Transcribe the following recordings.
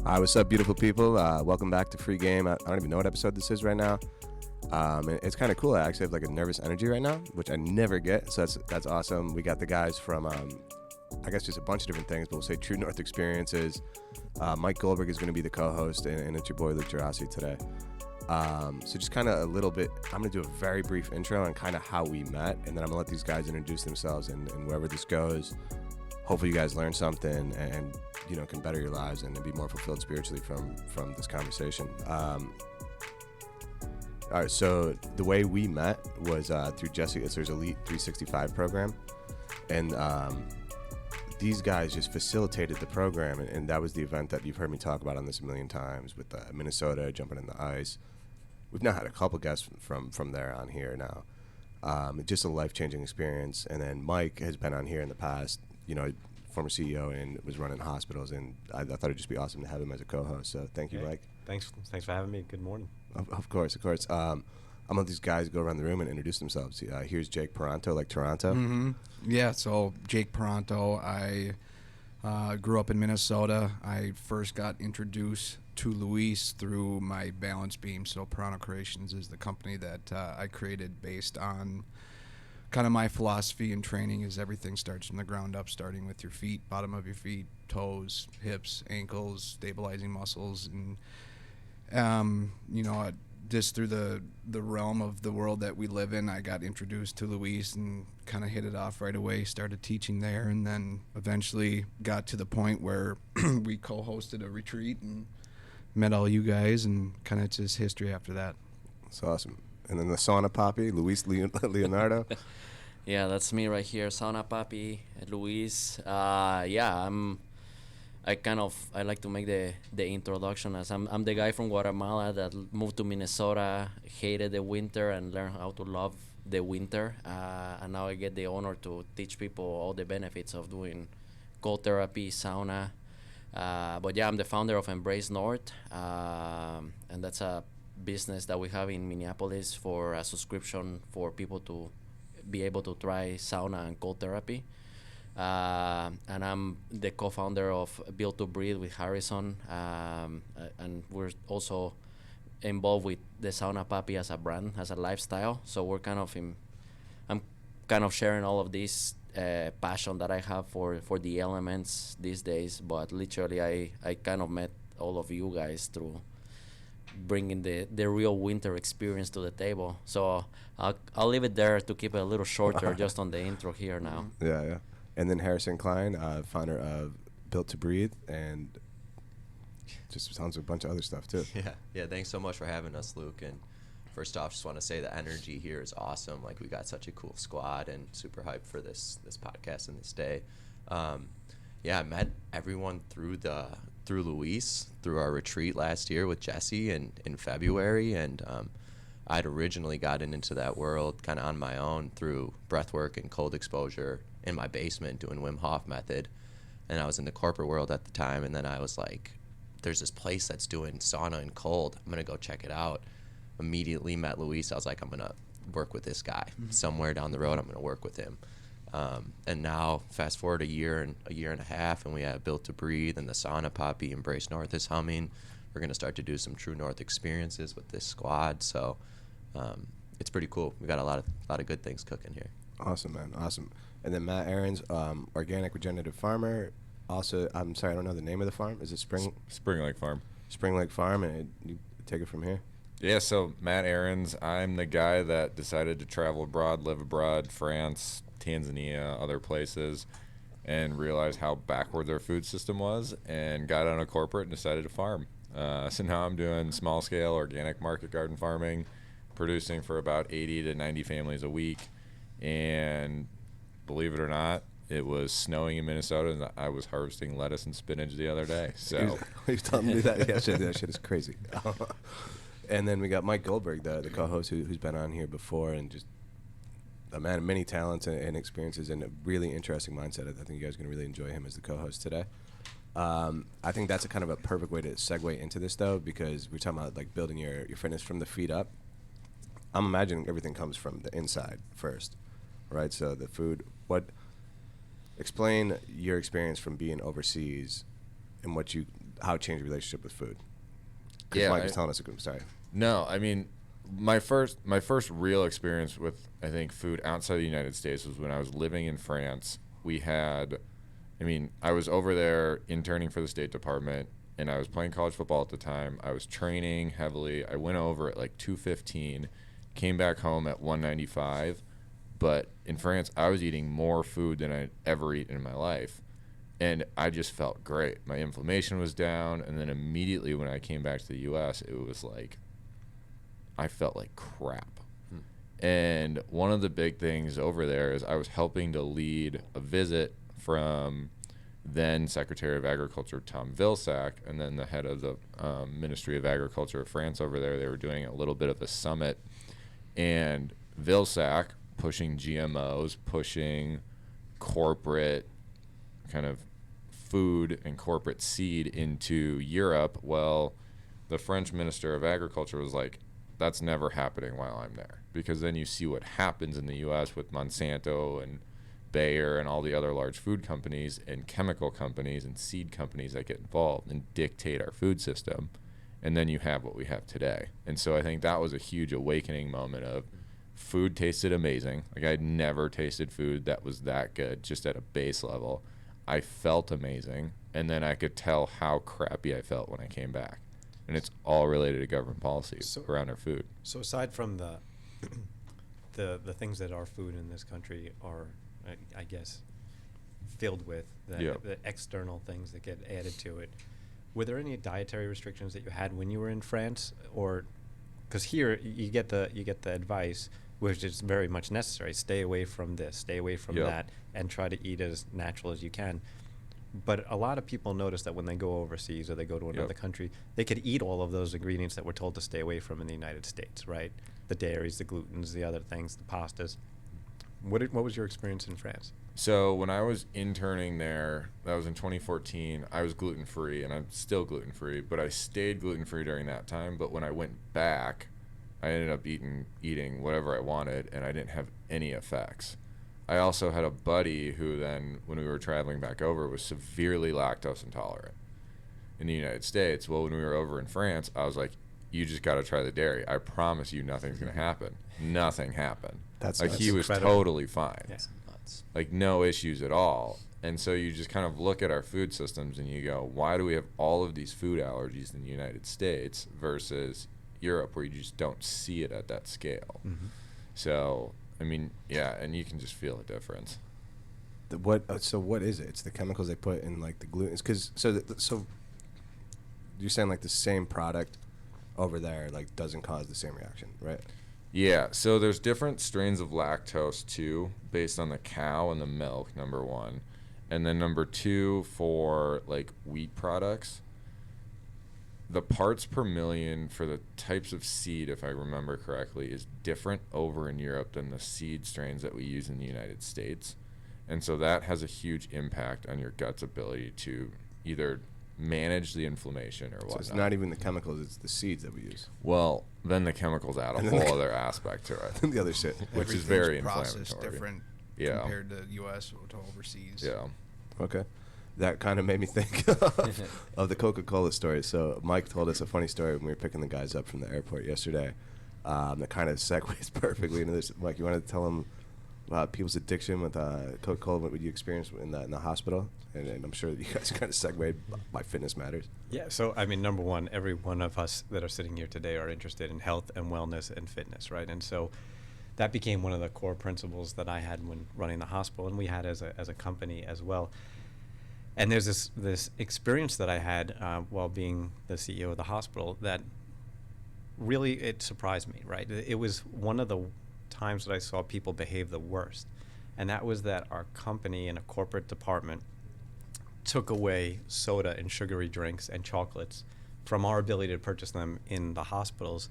Hi, what's up, beautiful people? Welcome back to Free Game. I don't even know what episode this is right now. It's kind of cool. I actually have like a nervous energy right now, which I never get. So that's awesome. We got the guys from, I guess, just a bunch of different things, but we'll say True North Experiences. Mike Goldberg is going to be the co-host, and it's your boy Luke Gerasi today. So just kind of a little bit, I'm going to do a very brief intro on kind of how we met, and then I'm going to let these guys introduce themselves, and wherever this goes, hopefully you guys learn something and can better your lives and be more fulfilled spiritually from this conversation. All right, so the way we met was through Jesse. It's there's Elite 365 program, and these guys just facilitated the program, and that was the event that you've heard me talk about on this a million times with Minnesota jumping in the ice. We've now had a couple guests from there on here now. Just a life-changing experience. And then Mike has been on here in the past, former CEO, and was running hospitals, and I thought it'd just be awesome to have him as a co-host. So thank you, Mike. Thanks for having me. Good morning. Of course. I'm gonna let these guys go around the room and introduce themselves. Here's Jake Peranto, like Toronto. Mm-hmm. Yeah, so Jake Peranto. I grew up in Minnesota. I first got introduced to Luis through my Balance Beam. So Peranto Creations is the company that I created based on kind of my philosophy and training is everything starts from the ground up, starting with your feet, bottom of your feet, toes, hips, ankles, stabilizing muscles, and just through the realm of the world that we live in, I got introduced to Luis and kind of hit it off right away, started teaching there, and then eventually got to the point where we co-hosted a retreat and met all you guys, and kind of just history after that. That's awesome. And then the sauna poppy, Luis Leonardo. Yeah, that's me right here, sauna papi, Luis. I like to make the introduction as I'm the guy from Guatemala that moved to Minnesota, hated the winter, and learned how to love the winter. And now I get the honor to teach people all the benefits of doing cold therapy, sauna. But yeah, I'm the founder of Embrace North, and that's a business that we have in Minneapolis for a subscription for people to be able to try sauna and cold therapy. And I'm the co-founder of Built to Breathe with Harrison, and we're also involved with the Sauna Papi as a brand, as a lifestyle. So I'm kind of sharing all of this passion that I have for the elements these days. But literally, I kind of met all of you guys through bringing the real winter experience to the table. So I'll leave it there to keep it a little shorter, just on the intro here now. Yeah. And then Harrison Klein, founder of Built to Breathe, and just sounds like a bunch of other stuff too. Yeah. Thanks so much for having us, Luke. And first off, just want to say the energy here is awesome. Like, we got such a cool squad, and super hyped for this podcast and this day. I met everyone through Luis, through our retreat last year with Jesse in February, and I'd originally gotten into that world kind of on my own through breathwork and cold exposure in my basement doing Wim Hof method. And I was in the corporate world at the time, and then I was like, there's this place that's doing sauna and cold. I'm going to go check it out. Immediately met Luis. I was like, I'm going to work with this guy. Somewhere down the road, I'm going to work with him. And now, fast forward a year and a half, and we have Built to Breathe, and the Sauna Papi, Embrace North is humming. We're going to start to do some True North experiences with this squad. So it's pretty cool. We got a lot of good things cooking here. Awesome, man. Awesome. And then Matt Aarons, organic regenerative farmer. Also, I'm sorry, I don't know the name of the farm. Is it Spring Lake Farm? Spring Lake Farm, and you take it from here. Yeah, so Matt Aarons, I'm the guy that decided to travel abroad, live abroad, France, Tanzania, other places, and realized how backwards our food system was, and got on a corporate and decided to farm. So now I'm doing small-scale organic market garden farming, producing for about 80 to 90 families a week, and believe it or not, it was snowing in Minnesota, and I was harvesting lettuce and spinach the other day. So he's telling me that. Yeah, that shit is crazy. And then we got Mike Goldberg, the co-host, who's been on here before, and just a man of many talents and experiences, and a really interesting mindset. I think you guys are going to really enjoy him as the co-host today. I think that's a kind of a perfect way to segue into this, though, because we're talking about like building your fitness from the feet up. I'm imagining everything comes from the inside first, right? So the food. Explain your experience from being overseas and how it changed your relationship with food. 'Cause Yeah, Mike was telling us. Sorry. No, I mean, my first real experience with, I think, food outside the United States was when I was living in France. We had, I mean, I was over there interning for the State Department, and I was playing college football at the time. I was training heavily. I went over at like 2:15, came back home at 195. But in France, I was eating more food than I'd ever eaten in my life. And I just felt great. My inflammation was down. And then immediately when I came back to the U.S., it was like, I felt like crap. And one of the big things over there is I was helping to lead a visit from then Secretary of Agriculture Tom Vilsack, and then the head of the Ministry of Agriculture of France over there. They were doing a little bit of a summit. And Vilsack, pushing GMOs, pushing corporate kind of food and corporate seed into Europe. Well, the French Minister of Agriculture was like, that's never happening while I'm there. Because then you see what happens in the U.S. with Monsanto and Bayer and all the other large food companies and chemical companies and seed companies that get involved and dictate our food system. And then you have what we have today. And so I think that was a huge awakening moment of, food tasted amazing. Like, I'd never tasted food that was that good, just at a base level. I felt amazing, and then I could tell how crappy I felt when I came back. And it's all related to government policy around our food. So aside from the the things that our food in this country are, I guess, filled with, the external things that get added to it, were there any dietary restrictions that you had when you were in France? Or because here you get the advice, which is very much necessary: stay away from this, stay away from that, and try to eat as natural as you can. But a lot of people notice that when they go overseas or they go to another country, they could eat all of those ingredients that we're told to stay away from in the United States, right? The dairies, the glutens, the other things, the pastas. What was your experience in France? So when I was interning there, that was in 2014, I was gluten-free, and I'm still gluten-free, but I stayed gluten-free during that time. But when I went back, I ended up eating whatever I wanted, and I didn't have any effects. I also had a buddy who then, when we were traveling back over, was severely lactose intolerant in the United States. Well, when we were over in France, I was like, you just got to try the dairy. I promise you nothing's going to happen. Nothing happened. That's he was incredible. totally fine. Yeah. Nuts. Like, no issues at all. And so you just kind of look at our food systems and you go, why do we have all of these food allergies in the United States versus Europe, where you just don't see it at that scale? Mm-hmm. So, I mean, yeah, and you can just feel the difference. So what is it? It's the chemicals they put in, like the gluten. So you're saying like the same product over there like doesn't cause the same reaction, right? Yeah, so there's different strains of lactose too, based on the cow and the milk, number one. And then number two, for like wheat products, the parts per million for the types of seed, if I remember correctly, is different over in Europe than the seed strains that we use in the United States. And so that has a huge impact on your gut's ability to either manage the inflammation or whatnot. So it's not even the chemicals; it's the seeds that we use. Well, then the chemicals add a And then whole other aspect to it, The other shit. which is Everything's very processed inflammatory. different Yeah. compared to U.S. to overseas. Yeah. Okay. That kind of made me think of the Coca-Cola story. So Mike told us a funny story when we were picking the guys up from the airport yesterday. That kind of segues perfectly into this. Mike, you want to tell them about people's addiction with Coca-Cola, what you experienced in the hospital? And I'm sure that you guys kind of segued by Fitness Matters. Yeah, so I mean, number one, every one of us that are sitting here today are interested in health and wellness and fitness, right? And so that became one of the core principles that I had when running the hospital, and we had as a company as well. And there's this experience that I had while being the CEO of the hospital that really, it surprised me, right? It was one of the times that I saw people behave the worst, and that was that our company in a corporate department took away soda and sugary drinks and chocolates from our ability to purchase them in the hospitals,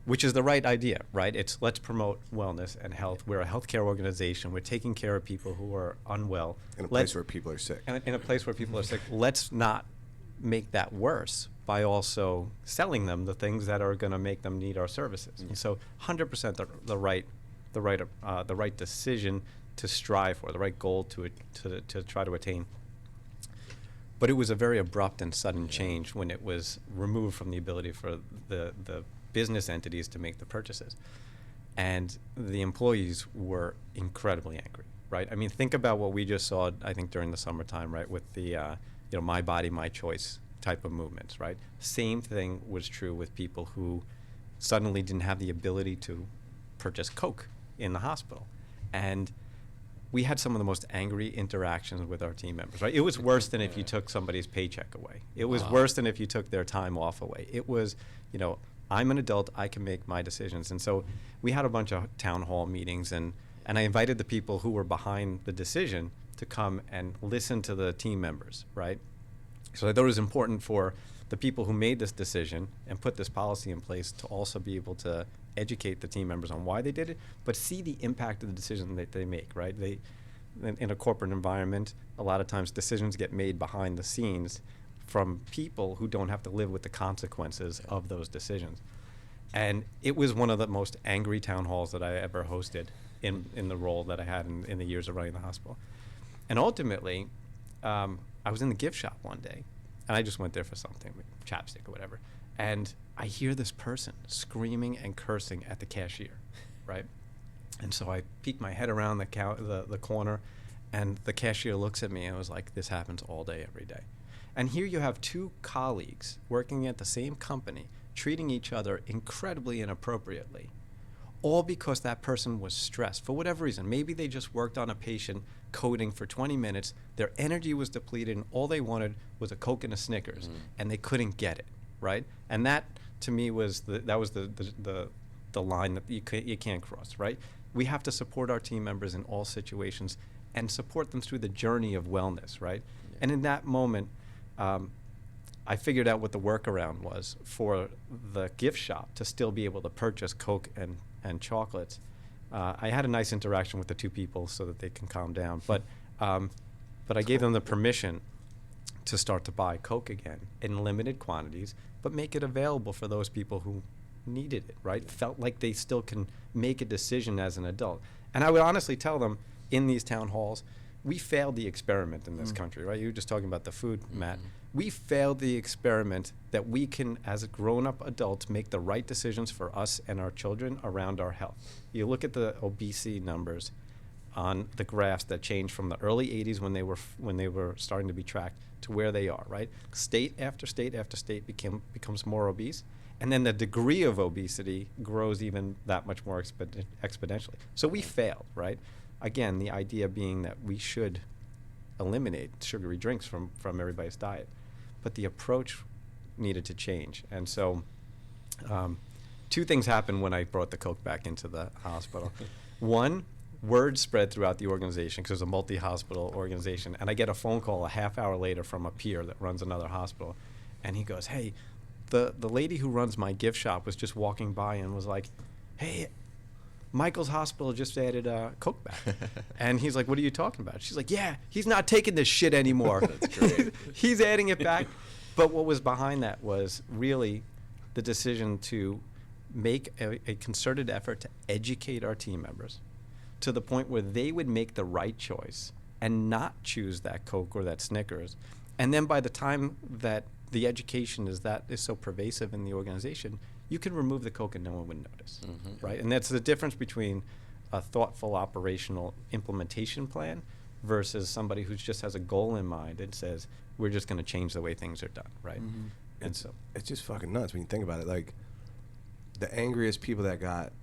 which is the right idea, right? It's let's promote wellness and health. We're a healthcare organization. We're taking care of people who are unwell. In a place where people are sick. And in a place where people are sick, let's not make that worse by also selling them the things that are going to make them need our services. And so 100% the right decision to strive for, the right goal to try to attain. But it was a very abrupt and sudden change when it was removed from the ability for the business entities to make the purchases. And the employees were incredibly angry, right? I mean, think about what we just saw, I think, during the summertime, right, with the, my body, my choice type of movements, right? Same thing was true with people who suddenly didn't have the ability to purchase Coke in the hospital. And we had some of the most angry interactions with our team members, right? It was worse than if you took somebody's paycheck away. It was worse than if you took their time off away. It was, I'm an adult, I can make my decisions. And so we had a bunch of town hall meetings, and I invited the people who were behind the decision to come and listen to the team members, right? So I thought it was important for the people who made this decision and put this policy in place to also be able to educate the team members on why they did it, but see the impact of the decision that they make, right? In a corporate environment, a lot of times decisions get made behind the scenes from people who don't have to live with the consequences of those decisions. And it was one of the most angry town halls that I ever hosted in the role that I had in the years of running the hospital. And ultimately, I was in the gift shop one day, and I just went there for something, chapstick or whatever, and I hear this person screaming and cursing at the cashier, right? And so I peek my head around the corner, and the cashier looks at me and was like, this happens all day, every day. And here you have two colleagues working at the same company, treating each other incredibly inappropriately, all because that person was stressed for whatever reason. Maybe they just worked on a patient coding for 20 minutes, their energy was depleted, and all they wanted was a Coke and a Snickers, and they couldn't get it, right? And that, to me, was the line that you can't cross, right? We have to support our team members in all situations and support them through the journey of wellness, right? Yeah. And in that moment, I figured out what the workaround was for the gift shop to still be able to purchase Coke and chocolates. I had a nice interaction with the two people so that they can calm down, but I gave them the permission to start to buy Coke again in limited quantities, but make it available for those people who needed it, right? Felt like they still can make a decision as an adult. And I would honestly tell them in these town halls, we failed the experiment in this country, right? You were just talking about the food, Matt. We failed the experiment that we can, as grown-up adults, make the right decisions for us and our children around our health. You look at the obesity numbers on the graphs that changed from the early 80s when they were starting to be tracked to where they are, right? State after state after state becomes more obese, and then the degree of obesity grows even that much more exponentially. So we failed, right? Again, the idea being that we should eliminate sugary drinks from everybody's diet. But the approach needed to change. And so two things happened when I brought the Coke back into the hospital. One, word spread throughout the organization because it's a multi-hospital organization. And I get a phone call a half hour later from a peer that runs another hospital. And he goes, hey, the lady who runs my gift shop was just walking by and was like, hey, Michael's hospital just added Coke back. And he's like, what are you talking about? She's like, yeah, he's not taking this shit anymore. That's great. He's adding it back. But what was behind that was really the decision to make a concerted effort to educate our team members to the point where they would make the right choice and not choose that Coke or that Snickers. And then by the time that the education is so pervasive in the organization, you can remove the Coke and no one would notice, right? And that's the difference between a thoughtful operational implementation plan versus somebody who just has a goal in mind and says, we're just going to change the way things are done, right? And so it's just fucking nuts when you think about it. Like, the angriest people that got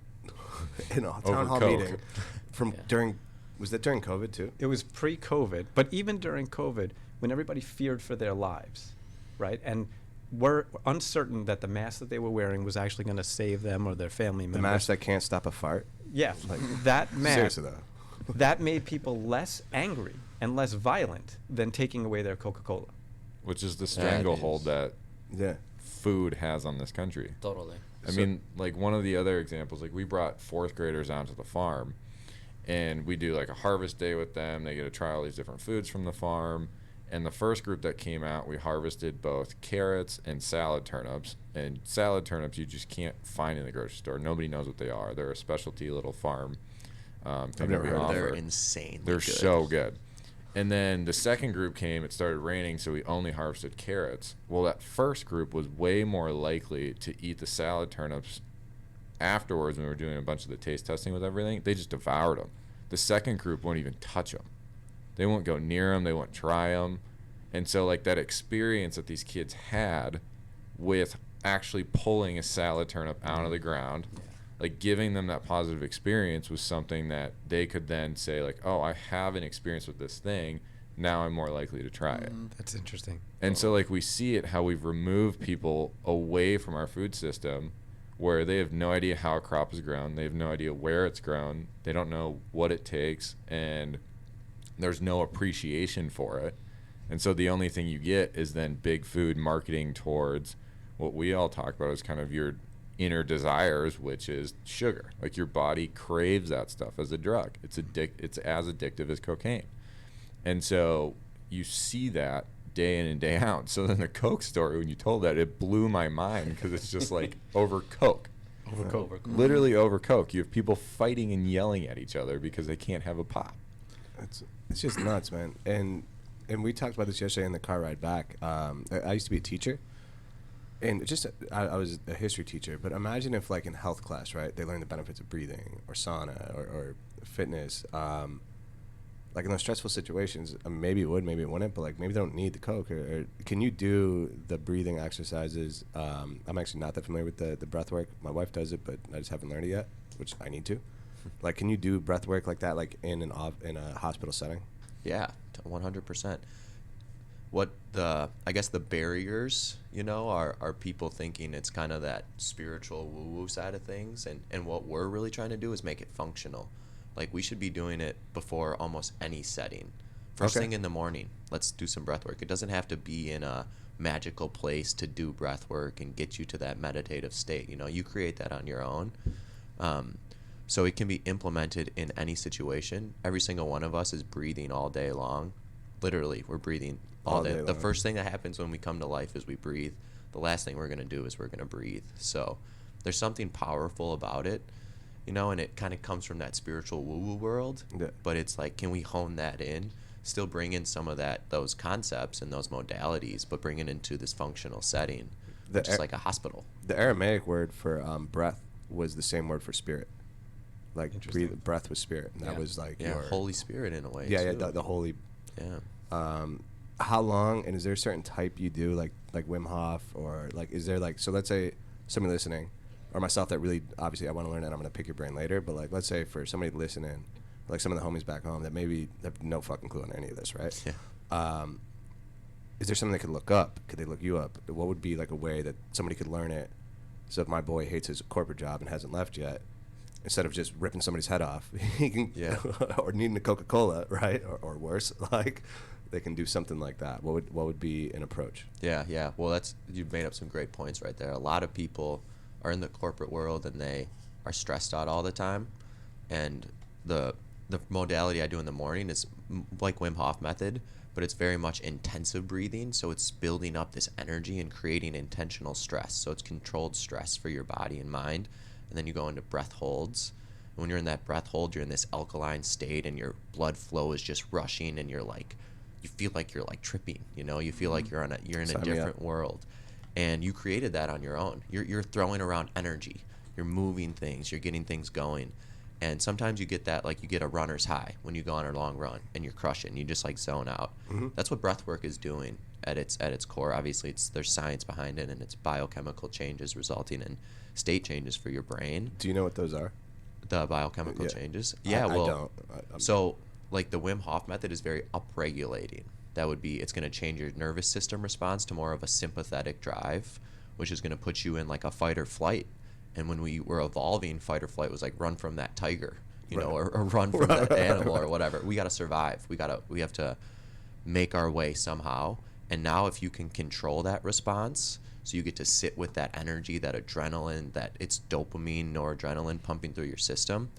in a town hall Coke. meeting was that during COVID too? it was pre-COVID, but even during COVID, when everybody feared for their lives, right? And were uncertain that the mask that they were wearing was actually going to save them or their family members. The mask that can't stop a fart? Yeah, Like, that mask. Seriously though. That made people less angry and less violent than taking away their Coca-Cola. Which is the stranglehold that Yeah. food has on this country. Totally. I mean, like, one of the other examples, like, we brought fourth graders onto the farm, and we do like a harvest day with them. They get to try all these different foods from the farm. And the first group that came out, we harvested both carrots and salad turnips. And salad turnips you just can't find in the grocery store. Nobody knows what they are. They're a specialty little farm thing never that we heard of offer. They're insanely They're good. so good. And then the second group came, it started raining, so we only harvested carrots. Well, that first group was way more likely to eat the salad turnips afterwards when we were doing a bunch of the taste testing with everything. They just devoured them. The second group won't even touch them. They won't go near them. They won't try them. And so, like, that experience that these kids had with actually pulling a salad turnip out of the ground, like giving them that positive experience was something that they could then say, like, oh, I have an experience with this thing. Now I'm more likely to try it. That's interesting. And so, like, we see it how we've removed people away from our food system where they have no idea how a crop is grown. They have no idea where it's grown. They don't know what it takes. And there's no appreciation for it. And so the only thing you get is then big food marketing towards what we all talk about is kind of your inner desires, which is sugar. Like, your body craves that stuff as a drug. It's as addictive as cocaine. And so you see that day in and day out. So then the Coke story, when you told that, it blew my mind because it's just like over Coke. Over Coke. Literally over Coke. You have people fighting and yelling at each other because they can't have a pop. It's just nuts, man. And we talked about this yesterday in the car ride back. I used to be a teacher. And I was a history teacher, but imagine if, like, in health class, right, they learn the benefits of breathing or sauna or fitness. Like, in those stressful situations, maybe it would, maybe it wouldn't, but, like, maybe they don't need the Coke. Or can you do the breathing exercises? I'm actually not that familiar with the breath work. My wife does it, but I just haven't learned it yet, which I need to. Like, can you do breath work like that, like, in a hospital setting? Yeah, 100%. I guess the barriers, are people thinking it's kind of that spiritual woo-woo side of things. And what we're really trying to do is make it functional. Like, we should be doing it before almost any setting. First thing in the morning, let's do some breath work. It doesn't have to be in a magical place to do breath work and get you to that meditative state. You create that on your own. So it can be implemented in any situation. Every single one of us is breathing all day long. Literally, we're breathing all day. The first thing that happens when we come to life is we breathe. The last thing we're going to do is we're going to breathe. So there's something powerful about it, and it kind of comes from that spiritual woo-woo world. Yeah. But it's like, can we hone that in? Still bring in some of those concepts and those modalities, but bring it into this functional setting, which is like a hospital. The Aramaic word for breath was the same word for spirit. Like, breath was spirit. And that was like your Holy Spirit in a way. Yeah, too. yeah, the holy. Yeah. How long, and is there a certain type you do, like Wim Hof, or like, is there, like, so let's say somebody listening, or myself that really, obviously I want to learn that, I'm going to pick your brain later, but, like, let's say for somebody listening, like some of the homies back home that maybe have no fucking clue on any of this, right? Yeah. Is there something they could look up? Could they look you up? What would be, like, a way that somebody could learn it? So if my boy hates his corporate job and hasn't left yet, instead of just ripping somebody's head off, he can, or needing a Coca-Cola, right, or worse, like, they can do something like that. What would be an approach? Yeah. Well, you've made up some great points right there. A lot of people are in the corporate world and they are stressed out all the time, and the modality I do in the morning is like Wim Hof method, but it's very much intensive breathing. So it's building up this energy and creating intentional stress. So it's controlled stress for your body and mind. And then you go into breath holds. And when you're in that breath hold, you're in this alkaline state and your blood flow is just rushing, and you feel like you're like tripping, you feel like you're in a different world. And you created that on your own. You're throwing around energy. You're moving things, you're getting things going. And sometimes you get that, like, you get a runner's high when you go on a long run and you're crushing, you just, like, zone out. Mm-hmm. That's what breath work is doing at its core. Obviously, there's science behind it, and it's biochemical changes resulting in state changes for your brain. Do you know what those are? The biochemical changes? Yeah, I don't. So, like, the Wim Hof method is very upregulating. That would be, it's going to change your nervous system response to more of a sympathetic drive, which is going to put you in, like, a fight or flight. And when we were evolving, fight or flight was like run from that tiger, or run from that animal or whatever. We got to survive. We have to make our way somehow. And now if you can control that response, so you get to sit with that energy, that adrenaline, that it's dopamine, noradrenaline pumping through your system,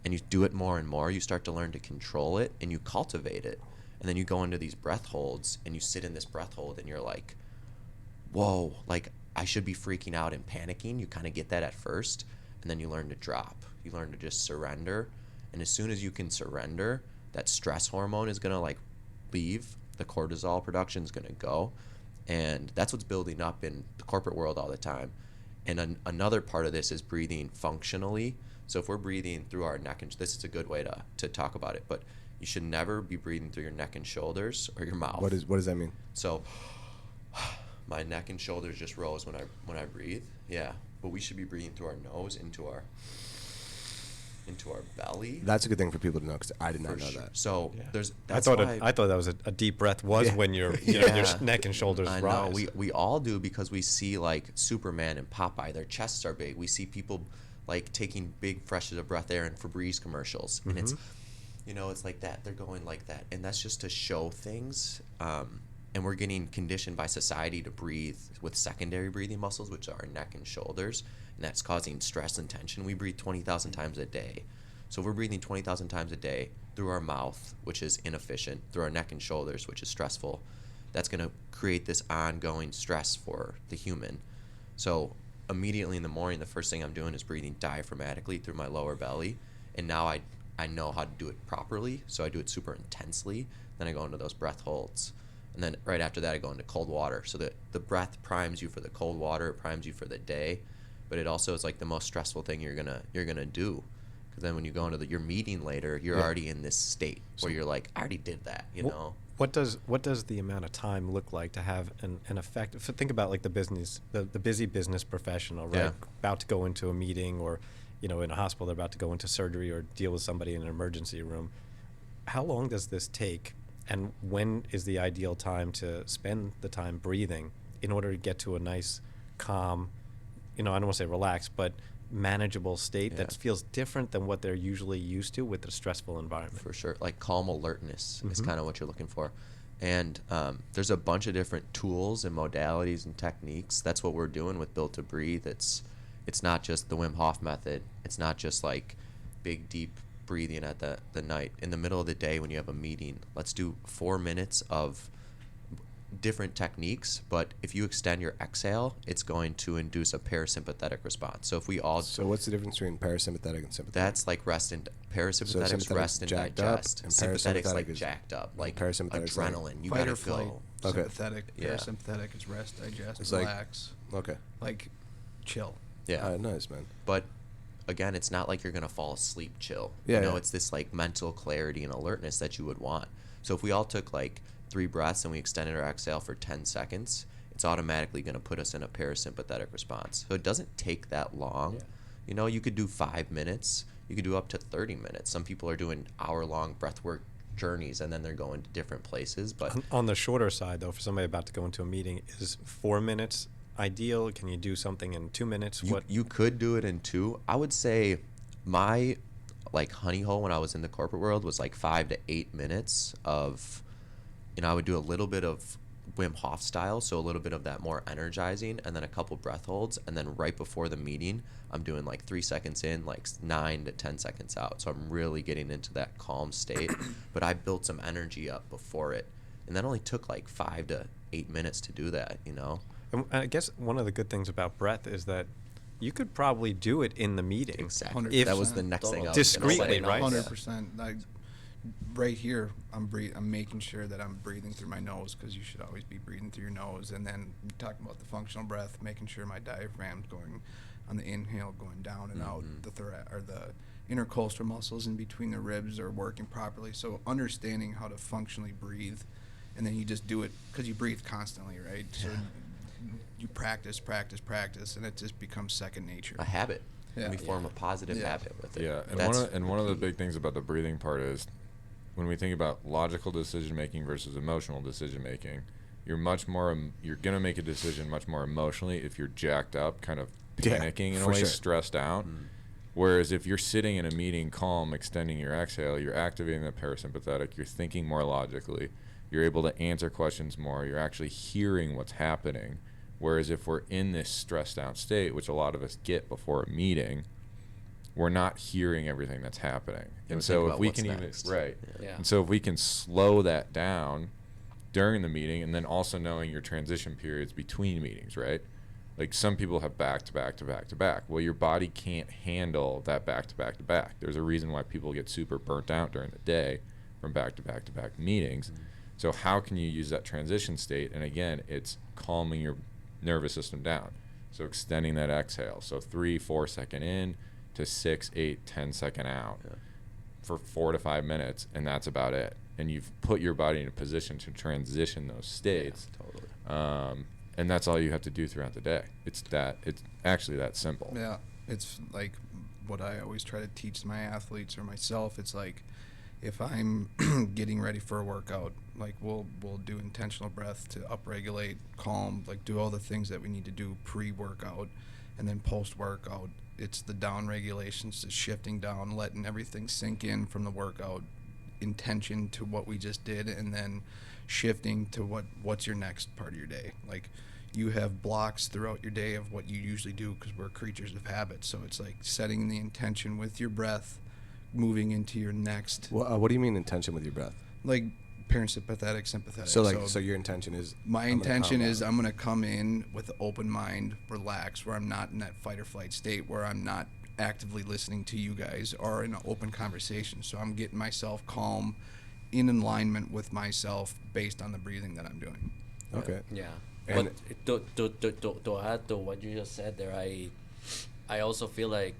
and you do it more and more, you start to learn to control it and you cultivate it. And then you go into these breath holds and you sit in this breath hold and you're like, whoa, like, I should be freaking out and panicking. You kind of get that at first, and then you learn to drop. You learn to just surrender. And as soon as you can surrender, that stress hormone is going to, like, leave, the cortisol production is going to go. And that's what's building up in the corporate world all the time. And another part of this is breathing functionally. So if we're breathing through our neck, and this is a good way to talk about it, but you should never be breathing through your neck and shoulders or your mouth. What does that mean? So my neck and shoulders just rose when I breathe. Yeah, but we should be breathing through our nose into our belly. That's a good thing for people to know because I did not For know sure. that. So Yeah. there's I that's thought why I thought that was a deep breath was Yeah. when your Yeah. neck and shoulders I rise. know we all do because we see like Superman and Popeye, their chests are big. We see people like taking big freshes of breath air in Febreze commercials, and it's it's like that. They're going like that, and that's just to show things. And we're getting conditioned by society to breathe with secondary breathing muscles, which are our neck and shoulders, and that's causing stress and tension. We breathe 20,000 times a day. So if we're breathing 20,000 times a day through our mouth, which is inefficient, through our neck and shoulders, which is stressful, that's going to create this ongoing stress for the human. So immediately in the morning, the first thing I'm doing is breathing diaphragmatically through my lower belly. And now I know how to do it properly, so I do it super intensely. Then I go into those breath holds. And then right after that, I go into cold water. So the breath primes you for the cold water, it primes you for the day, but it also is like the most stressful thing you're gonna do. Because then when you go into your meeting later, you're already in this state where you're like, I already did that, you know. What does the amount of time look like to have an effect? Think about like the busy business professional, right? Yeah. About to go into a meeting, or in a hospital, they're about to go into surgery or deal with somebody in an emergency room. How long does this take, and when is the ideal time to spend the time breathing in order to get to a nice, calm, I don't want to say relaxed, but manageable state that feels different than what they're usually used to with a stressful environment? For sure, like calm alertness is kind of what you're looking for. And there's a bunch of different tools and modalities and techniques. That's what we're doing with Built to Breathe. It's not just the Wim Hof method. It's not just like big, deep breathing at the night. In the middle of the day when you have a meeting, let's do 4 minutes of different techniques, but if you extend your exhale, it's going to induce a parasympathetic response. So if we all So what's the difference between parasympathetic and sympathetic? that's like rest and parasympathetic sympathetic's rest and jacked up, digest. and Sympathetic's parasympathetic like is- jacked up, like parasympathetic's like adrenaline. You Fight gotta or flight. go. Okay. Sympathetic, Yeah. parasympathetic is rest, digest, It's like- relax, Okay. like chill. Yeah, All right, nice, man. but again, it's not like you're gonna fall asleep chill. Yeah, you know, yeah. it's this like mental clarity and alertness that you would want. So if we all took like 3 breaths and we extended our exhale for 10 seconds, it's automatically going to put us in a parasympathetic response. So it doesn't take that long. Yeah. You could do 5 minutes. You could do up to 30 minutes. Some people are doing hour-long breathwork journeys, and then they're going to different places. But On the shorter side, though, for somebody about to go into a meeting, is 4 minutes ideal? Can you do something in 2 minutes? you could do it in 2. I would say my like honey hole when I was in the corporate world was like 5 to 8 minutes of, I would do a little bit of Wim Hof style, so a little bit of that more energizing, and then a couple breath holds, and then right before the meeting, I'm doing like 3 seconds in, like 9 to 10 seconds out. So I'm really getting into that calm state, but I built some energy up before it, and that only took like 5 to 8 minutes to do that. And I guess one of the good things about breath is that you could probably do it in the meeting. Exactly. If- That was the next thing I was Discreetly, gonna say. right? 100%. Like right here, I'm making sure that I'm breathing through my nose, because you should always be breathing through your nose. And then talking about the functional breath, making sure my diaphragm's going on the inhale, going down and out. The the intercostal muscles in between the ribs are working properly. So understanding how to functionally breathe, and then you just do it because you breathe constantly, right? So you practice, and it just becomes second nature. A habit. Yeah. We form a positive Yeah. habit with it. Yeah, and That's one of the key. big things about the breathing part is when we think about logical decision making versus emotional decision making, you're gonna make a decision much more emotionally if you're jacked up, kind of Yeah, panicking in a for way, sure. stressed out. Whereas if you're sitting in a meeting calm, extending your exhale, you're activating the parasympathetic, you're thinking more logically, you're able to answer questions more, you're actually hearing what's happening. Whereas if we're in this stressed out state, which a lot of us get before a meeting, we're not hearing everything that's happening. we're And so thinking if about we what's can next. right. Yeah. And so if we can slow that down during the meeting, and then also knowing your transition periods between meetings, right? Like some people have back to back to back to back. Well, your body can't handle that back to back to back. There's a reason why people get super burnt out during the day from back to back to back meetings. So how can you use that transition state? And again, it's calming your nervous system down. So extending that exhale. So 3-4 second in to 6, 8, 10 second out for 4 to 5 minutes, and that's about it. And you've put your body in a position to transition those states. Totally. And that's all you have to do throughout the day. It's actually that simple. Yeah, it's like what I always try to teach my athletes or myself. It's like if I'm getting ready for a workout, like we'll do intentional breath to upregulate, calm, like do all the things that we need to do pre-workout, and then post-workout, it's the down regulations, to shifting down, letting everything sink in from the workout, intention to what we just did, and then shifting to what's your next part of your day. Like you have blocks throughout your day of what you usually do because we're creatures of habit. So it's like setting the intention with your breath, moving into your next, Well, what do you mean intention with your breath? like parasympathetic, sympathetic. So your intention is my I'm gonna intention calm is down. I'm going to come in with an open mind, relax, where I'm not in that fight or flight state, where I'm not actively listening to you guys or in an open conversation. So I'm getting myself calm, in alignment with myself based on the breathing that I'm doing. Okay. Yeah. And- But to add to what you just said there, I also feel like,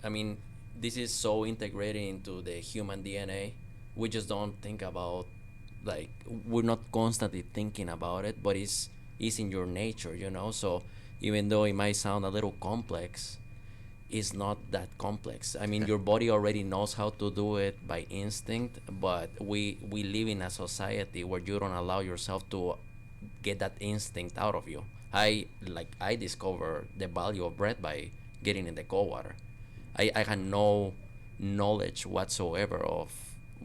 I mean, this is so integrated into the human DNA. We just don't think about, like, we're not constantly thinking about it, but it's in your nature, you know? So even though it might sound a little complex, it's not that complex. I mean, your body already knows how to do it by instinct, but we live in a society where you don't allow yourself to get that instinct out of you. I discovered the value of breath by getting in the cold water. I had no knowledge whatsoever of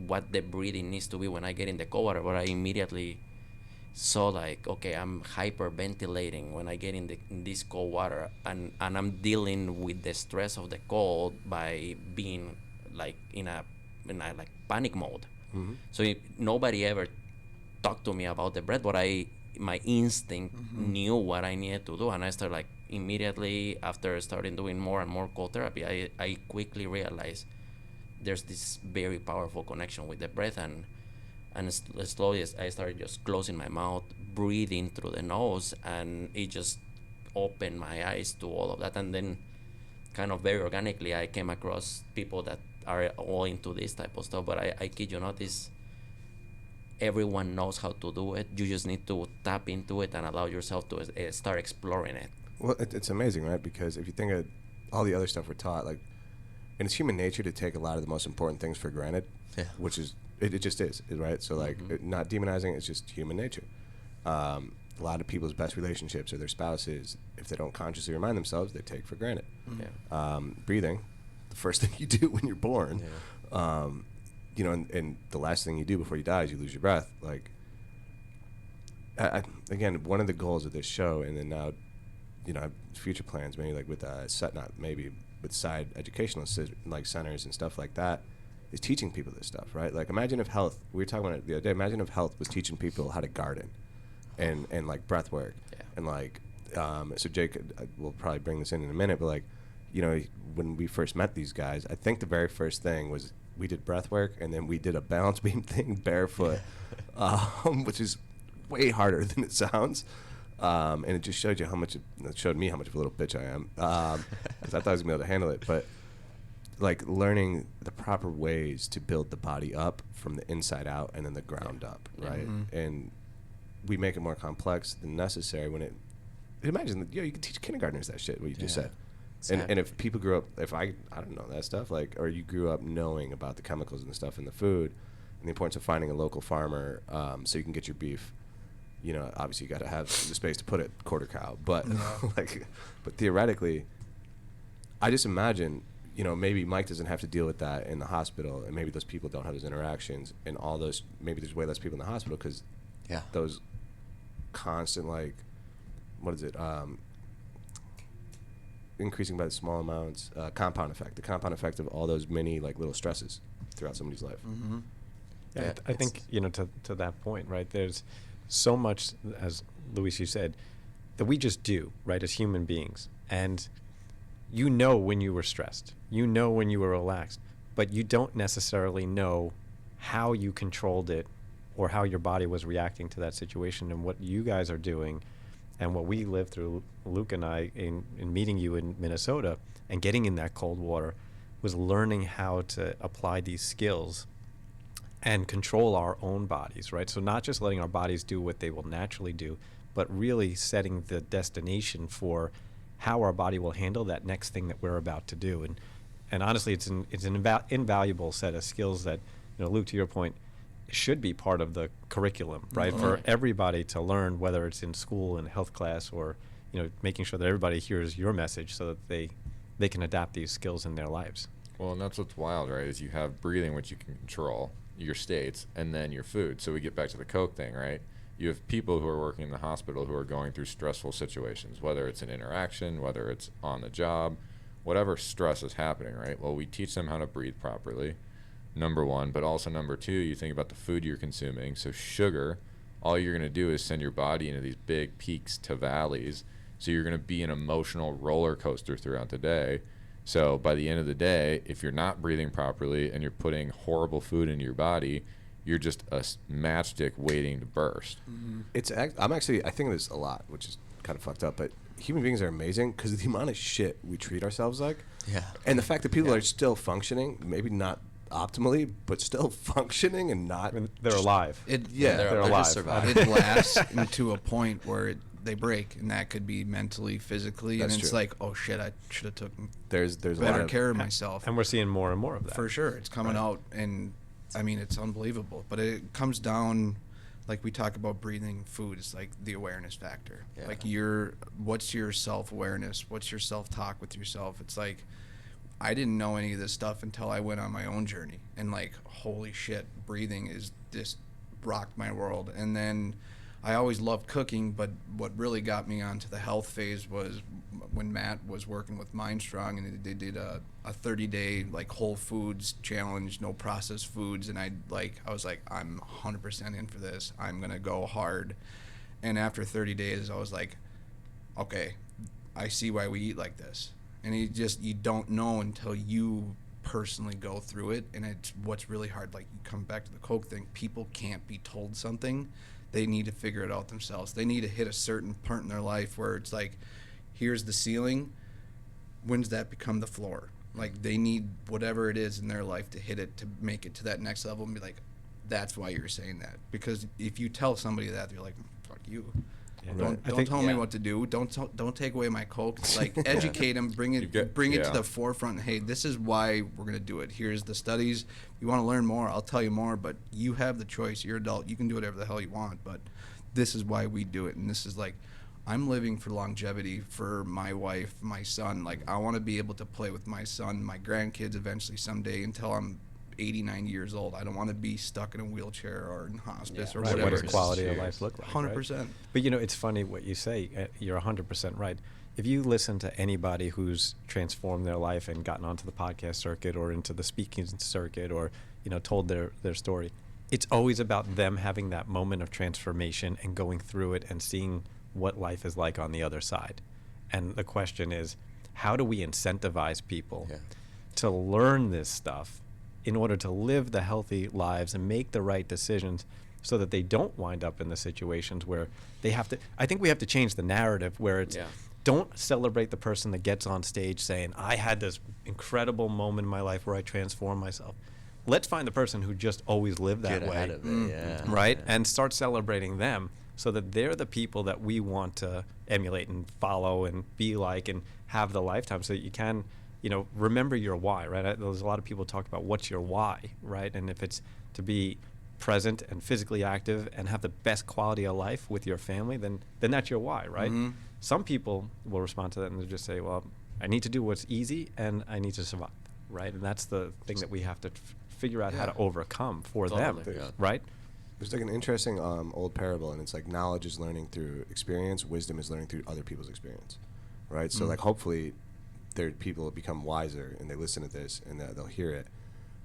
what the breathing needs to be when I get in the cold water, but I immediately saw, like, okay, I'm hyperventilating when I get in this cold water, and I'm dealing with the stress of the cold by being like in a like panic mode. Mm-hmm. So nobody ever talked to me about the breath, but my instinct knew what I needed to do, and I started, like, immediately after starting doing more and more cold therapy, I quickly realized there's this very powerful connection with the breath, and slowly I started just closing my mouth, breathing through the nose, and it just opened my eyes to all of that. And then kind of very organically I came across people that are all into this type of stuff. But I kid you not, everyone knows how to do it. You just need to tap into it and allow yourself to start exploring it. Well, it's amazing, right? Because if you think of all the other stuff we're taught, like, and it's human nature to take a lot of the most important things for granted, which is, it just is, right? So, like, not demonizing, it's just human nature. A lot of people's best relationships are their spouses. If they don't consciously remind themselves, they take for granted. Yeah. Breathing, the first thing you do when you're born, you know, and the last thing you do before you die is you lose your breath. Like, again, one of the goals of this show, and then now, you know, future plans, maybe like with with side educational like centers and stuff like that, is teaching people this stuff, right? Like, imagine if health, we were talking about it the other day, imagine if health was teaching people how to garden and like breath work. Yeah. And like, so Jake, we'll probably bring this in a minute, but like, you know, when we first met these guys, I think the very first thing was we did breath work, and then we did a balance beam thing barefoot, which is way harder than it sounds. And it just showed me how much of a little bitch I am, because I thought I was gonna be able to handle it. But like, learning the proper ways to build the body up from the inside out and then the ground up, right? And we make it more complex than necessary when imagine that, you can teach kindergartners that shit, what you just said. Exactly. And if people grew up, if I don't know that stuff, like, or you grew up knowing about the chemicals and stuff in the food and the importance of finding a local farmer, so you can get your beef, you know, obviously you got to have the space to put it, quarter cow, but but theoretically, I just imagine, you know, maybe Mike doesn't have to deal with that in the hospital, and maybe those people don't have those interactions, and all those, maybe there's way less people in the hospital because those constant, like, what is it, increasing by the small amounts, the compound effect of all those mini, like, little stresses throughout somebody's life. Yeah, I think, you know, to that point, right, there's so much, as Luis, you said, that we just do, right, as human beings. And you know when you were stressed, you know when you were relaxed, but you don't necessarily know how you controlled it or how your body was reacting to that situation. And what you guys are doing and what we lived through, Luke and I, in meeting you in Minnesota and getting in that cold water, was learning how to apply these skills and control our own bodies, right? So not just letting our bodies do what they will naturally do, but really setting the destination for how our body will handle that next thing that we're about to do. And honestly, it's an invaluable set of skills that, Luke, to your point, should be part of the curriculum, right? For everybody to learn, whether it's in school, in health class, or, making sure that everybody hears your message so that they can adapt these skills in their lives. Well, and that's what's wild, right? Is you have breathing, which you can control, your states, and then your food. So we get back to the Coke thing, right? You have people who are working in the hospital who are going through stressful situations, whether it's an interaction, whether it's on the job, whatever stress is happening, right? Well, we teach them how to breathe properly, number one, but also number two, you think about the food you're consuming. So sugar, all you're going to do is send your body into these big peaks to valleys. So you're going to be an emotional roller coaster throughout the day. So by the end of the day, if you're not breathing properly and you're putting horrible food into your body, you're just a matchstick waiting to burst. I think of this a lot, which is kind of fucked up, but human beings are amazing because of the amount of shit we treat ourselves like. Yeah. And the fact that people are still functioning, maybe not optimally, but still functioning and not. I mean, they're alive. Yeah, they're alive. just surviving. It lasts into a point where they break, and that could be mentally, physically, That's and it's true. like, oh shit, I should have took There's a lot better of care of myself. And we're seeing more and more of that. For sure, it's coming out, and I mean, it's unbelievable. But it comes down, like we talk about breathing, food. It's like the awareness factor. Yeah. Like what's your self-awareness? What's your self-talk with yourself? It's like, I didn't know any of this stuff until I went on my own journey, and like, holy shit, breathing is just rocked my world. And then I always loved cooking, but what really got me onto the health phase was when Matt was working with Mindstrong, and they did a 30-day like whole foods challenge, no processed foods, and I was like, I'm 100% in for this. I'm gonna go hard. And after 30 days, I was like, okay, I see why we eat like this. And you don't know until you personally go through it, and it's what's really hard. Like, you come back to the Coke thing, people can't be told something. They need to figure it out themselves. They need to hit a certain part in their life where it's like, here's the ceiling. When does that become the floor? Like, they need whatever it is in their life to hit it, to make it to that next level, and be like, that's why you're saying that. Because if you tell somebody that, they're like, fuck you. Yeah. Don't tell me what to do. Don't take away my Coke. It's like, educate them, bring it to the forefront. Hey, this is why we're gonna do it. Here's the studies. If you want to learn more, I'll tell you more. But you have the choice. You're an adult. You can do whatever the hell you want. But this is why we do it. And this is like, I'm living for longevity for my wife, my son. Like, I want to be able to play with my son, my grandkids eventually someday until I'm 89 years old. I don't want to be stuck in a wheelchair or in hospice or Right, whatever. what does quality of life look like? 100%. Right? But it's funny what you say. You're 100% right. If you listen to anybody who's transformed their life and gotten onto the podcast circuit or into the speaking circuit or told their story, it's always about them having that moment of transformation and going through it and seeing what life is like on the other side. And the question is, how do we incentivize people to learn this stuff in order to live the healthy lives and make the right decisions so that they don't wind up in the situations where they have to. I think we have to change the narrative where it's don't celebrate the person that gets on stage saying, I had this incredible moment in my life where I transformed myself. Let's find the person who just always lived that Get way. ahead of it, Right? Yeah. And start celebrating them so that they're the people that we want to emulate and follow and be like and have the lifetime so that you can remember your why, right? There's a lot of people talk about what's your why, right? And if it's to be present and physically active and have the best quality of life with your family, then that's your why, right? Mm-hmm. Some people will respond to that and they'll just say, well, I need to do what's easy and I need to survive, right? And that's the thing that we have to figure out how to overcome for them, right? There's like an interesting old parable, and it's like knowledge is learning through experience, wisdom is learning through other people's experience, right? So like hopefully people become wiser and they listen to this and they'll hear it.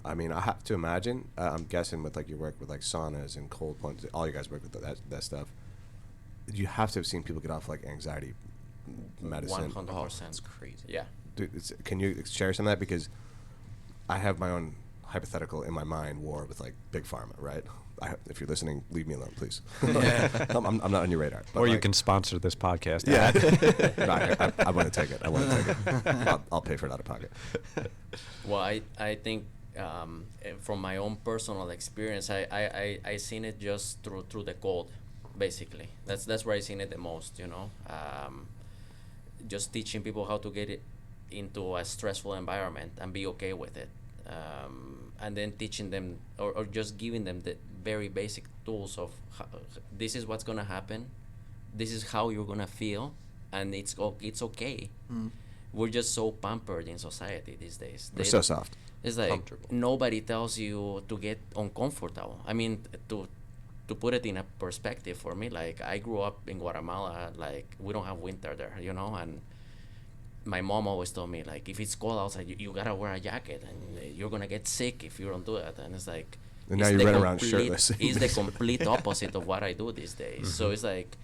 I mean, I have to imagine, I'm guessing with like your work with like saunas and cold plunges, all you guys work with that stuff, you have to have seen people get off like anxiety medicine. 100%. That's crazy. Yeah. Dude, can you share some of that? Because I have my own hypothetical in my mind war with like big pharma, right? if you're listening, leave me alone, please. I'm not on your radar. But Or you like- can sponsor this podcast. Yeah. No, I want to take it. I want to take it. I'll pay for it out of pocket. Well, I think from my own personal experience, I seen it just through the cold, basically. That's where I seen it the most. Just teaching people how to get it into a stressful environment and be okay with it, and then teaching them or just giving them the very basic tools of this is what's gonna happen, this is how you're gonna feel, and it's okay. We're just so pampered in society these days. We're so soft. It's like Comfortable. nobody tells you to get uncomfortable. I mean, to put it in a perspective for me, like I grew up in Guatemala, like we don't have winter there, and my mom always told me, like, if it's cold outside, you gotta wear a jacket, and you're gonna get sick if you don't do it. And it's like, And now it's you the run around complete- shirtless. It's the complete opposite of what I do these days. So it's like,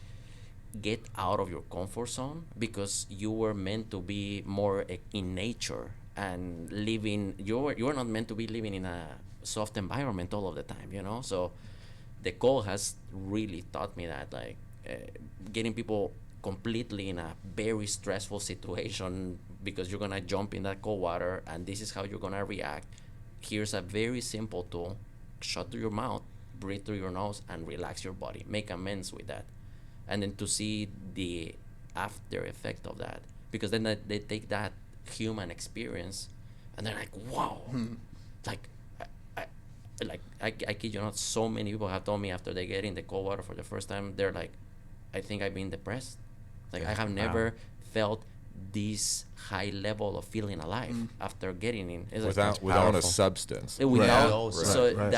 get out of your comfort zone, because you were meant to be more in nature and living. You're not meant to be living in a soft environment all of the time, So the cold has really taught me that, like, getting people completely in a very stressful situation because you're gonna jump in that cold water and this is how you're gonna react. Here's a very simple tool: shut your mouth, breathe through your nose, and relax your body. Make amends with that, and then to see the after effect of that, because then they take that human experience and they're like, wow, like. I kid you not, so many people have told me after they get in the cold water for the first time, they're like, I think I've been depressed. Like, I have never felt this high level of feeling alive after getting in. It's without a powerful. substance. without, Right. so Right.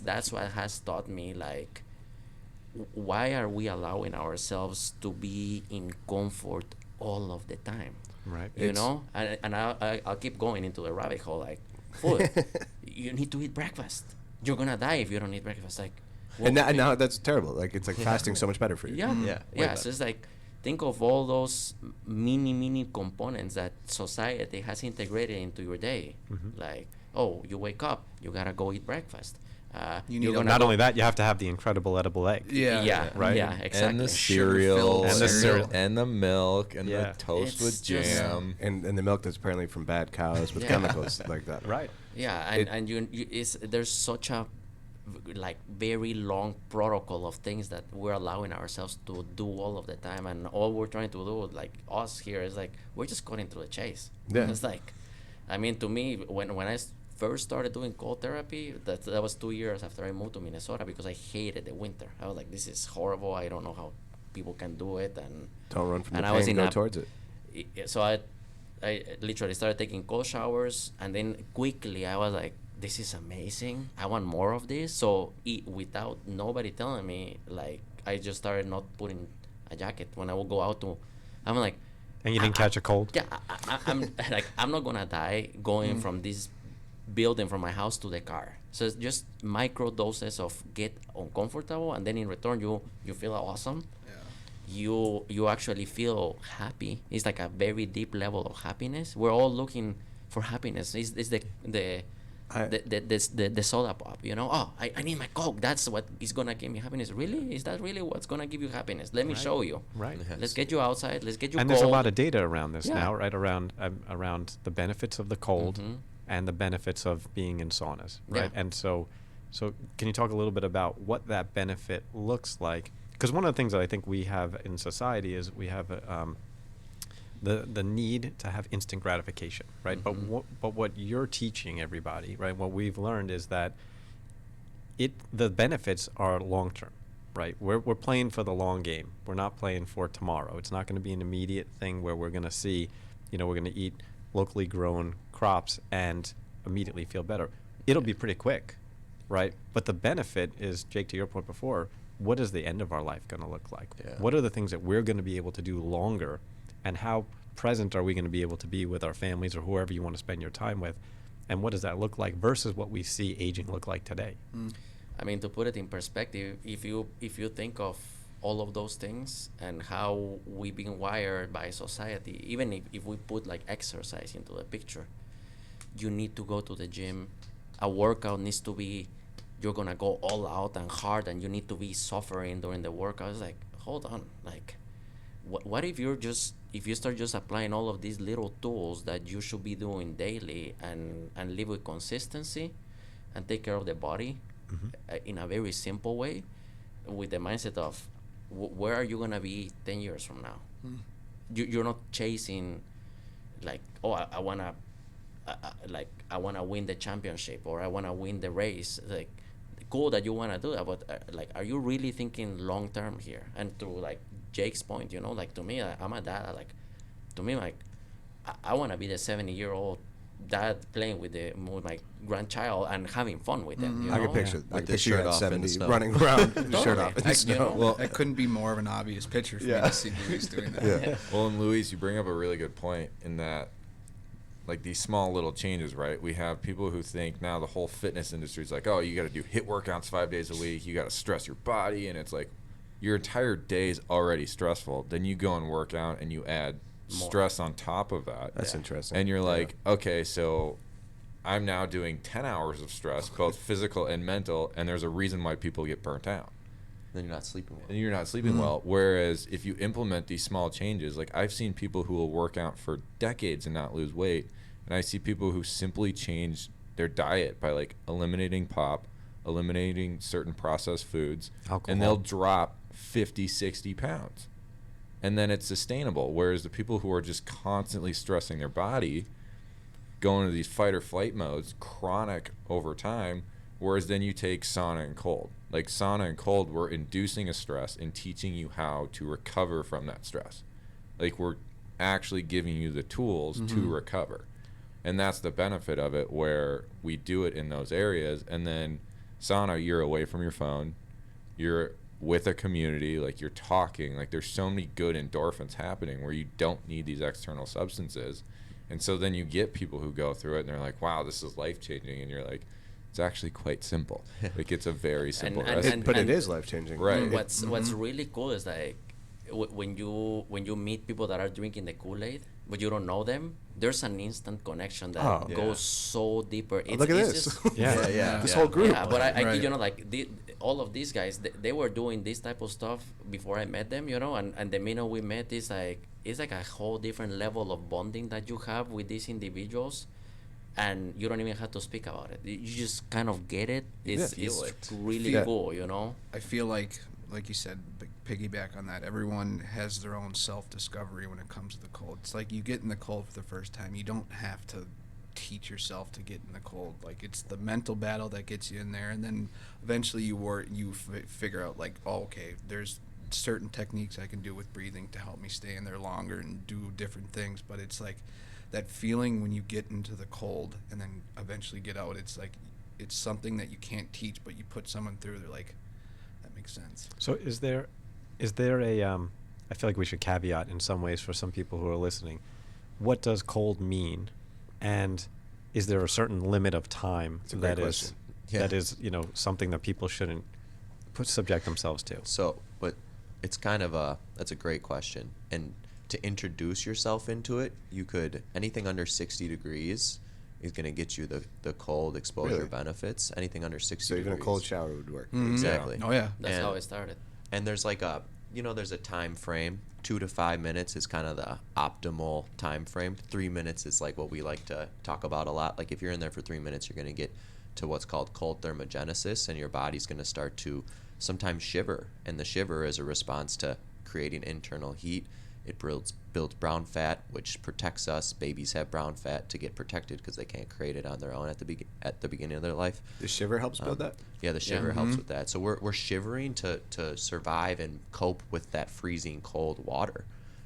that's what has taught me, like, why are we allowing ourselves to be in comfort all of the time? Right. You know, and I'll keep going into the rabbit hole, like, food. You need to eat breakfast. You're gonna die if you don't eat breakfast. Like, And now that's terrible. Like, it's like fasting so much better for you. yeah, Yeah, way yeah. So it's like, think of all those mini components that society has integrated into your day. Like, oh, you wake up, you gotta go eat breakfast. You You're need a- gonna Not go- only that, you have to have the incredible edible egg. Yeah. Right. Yeah, exactly. And the Sugar-filled cereal, And the cereal. and the milk, and Yeah. the toast It's with just- jam. And the milk that's apparently from bad cows with Yeah. chemicals like that. Right. Yeah, and there's such a like very long protocol of things that we're allowing ourselves to do all of the time, and all we're trying to do, like us here, is like we're just cutting through the chase. Yeah. It's like, I mean, to me, when I first started doing cold therapy, that was 2 years after I moved to Minnesota, because I hated the winter. I was like, this is horrible. I don't know how people can do it, and Don't run from And the I was pain, in go a- towards it. so I literally started taking cold showers, and then quickly I was like, this is amazing. I want more of this. So without nobody telling me, like, I just started not putting a jacket when I would go out to. I'm like, And you didn't catch a cold. yeah, I'm like, I'm not gonna die going from this building from my house to the car. So it's just micro doses of get uncomfortable, and then in return you feel awesome. You actually feel happy. It's like a very deep level of happiness. We're all looking for happiness. It's the soda pop, Oh, I need my Coke. That's what is gonna give me happiness. Really? Is that really what's gonna give you happiness? Let me show you. Right. Let's get you outside. Let's get you And cold. there's a lot of data around this Yeah. now, right? Around the benefits of the cold Mhm. and the benefits of being in saunas, right? Yeah. And so can you talk a little bit about what that benefit looks like? Because one of the things that I think we have in society is we have the need to have instant gratification, right? Mhm. But what you're teaching everybody, right? What we've learned is that the benefits are long term, right? We're playing for the long game. We're not playing for tomorrow. It's not going to be an immediate thing where we're going to see, we're going to eat locally grown crops and immediately feel better. It'll be pretty quick, right? But the benefit is, Jake, to your point before, what is the end of our life going to look like? Yeah. What are the things that we're going to be able to do longer, and how present are we going to be able to be with our families or whoever you want to spend your time with? And what does that look like versus what we see aging look like today? I mean, to put it in perspective, if you think of all of those things and how we've been wired by society, even if we put like exercise into the picture, you need to go to the gym. A workout needs to be you're gonna go all out and hard, and you need to be suffering during the workout. It's like, hold on, like, what if you start just applying all of these little tools that you should be doing daily, and live with consistency, and take care of the body in a very simple way, with the mindset of where are you gonna be 10 years from now? You're not chasing, like, oh, I wanna I wanna win the championship, or I wanna win the race. Like, cool that you wanna do that, but like, are you really thinking long term here? And to like Jake's point, like, to me, I'm a dad. Like, to me, like, I wanna be the 70-year-old dad playing with my grandchild and having fun with them. I can picture, I With can his picture you shirt at off in the 70 snow. running around with his shirt Totally. off in the Like, snow. Well, that couldn't be more of an obvious picture for me to see Luis doing that. Yeah. Well, and Luis, you bring up a really good point in that, like, these small little changes, right? We have people who think now the whole fitness industry is like, oh, you got to do HIIT workouts 5 days a week. You got to stress your body. And it's like your entire day is already stressful. Then you go and work out and you add stress on top of that. That's interesting. And you're Yeah. like, okay, so I'm now doing 10 hours of stress, both physical and mental. And there's a reason why people get burnt out. Then you're not sleeping well. And you're not sleeping well. Whereas if you implement these small changes, like I've seen people who will work out for decades and not lose weight, and I see people who simply change their diet by like eliminating pop, eliminating certain processed foods, and they'll drop 50, 60 pounds. And then it's sustainable. Whereas the people who are just constantly stressing their body, going into these fight or flight modes, chronic over time, whereas then you take sauna and cold. Like sauna and cold, we're inducing a stress and teaching you how to recover from that stress. Like we're actually giving you the tools to recover. And that's the benefit of it, where we do it in those areas. And then sauna, you're away from your phone. You're with a community, like you're talking. Like there's so many good endorphins happening where you don't need these external substances. And so then you get people who go through it and they're like, wow, this is life-changing. And you're like, it's actually quite simple. Like it's a very simple recipe. But it is life-changing. Right. What's really cool is like when you meet people that are drinking the Kool-Aid, but you don't know them, there's an instant connection that goes so deeper. Oh, look at this. This whole group. Yeah, but I Right. like all of these guys, they were doing this type of stuff before I met them, and the minute we met, it's like a whole different level of bonding that you have with these individuals, and you don't even have to speak about it. You just kind of get it. It's really Yeah. cool, I feel like you said, piggyback on that, everyone has their own self-discovery when it comes to the cold. It's like you get in the cold for the first time. You don't have to teach yourself to get in the cold. Like it's the mental battle that gets you in there, and then eventually you figure out like, oh, okay, there's certain techniques I can do with breathing to help me stay in there longer and do different things. But it's like that feeling when you get into the cold and then eventually get out. It's like it's something that you can't teach, but you put someone through. They're like, that makes sense. So is there a I feel like we should caveat in some ways for some people who are listening, what does cold mean, and is there a certain limit of time a great that is question. that is something that people shouldn't subject themselves to? So, but it's kind of that's a great question. And to introduce yourself into it, you could, anything under 60 degrees is going to get you the cold exposure Really? benefits. Anything under 60 So degrees. even a cold shower would work. Exactly. Oh yeah. That's And- how it started. And there's like there's a time frame. 2 to 5 minutes is kind of the optimal time frame. 3 minutes is like what we like to talk about a lot. Like if you're in there for 3 minutes, you're going to get to what's called cold thermogenesis, and your body's going to start to sometimes shiver. And the shiver is a response to creating internal heat. It builds brown fat, which protects us. Babies have brown fat to get protected because they can't create it on their own at the beginning of their life. The shiver helps build that? Yeah, the shiver helps with that. So we're shivering to survive and cope with that freezing cold water.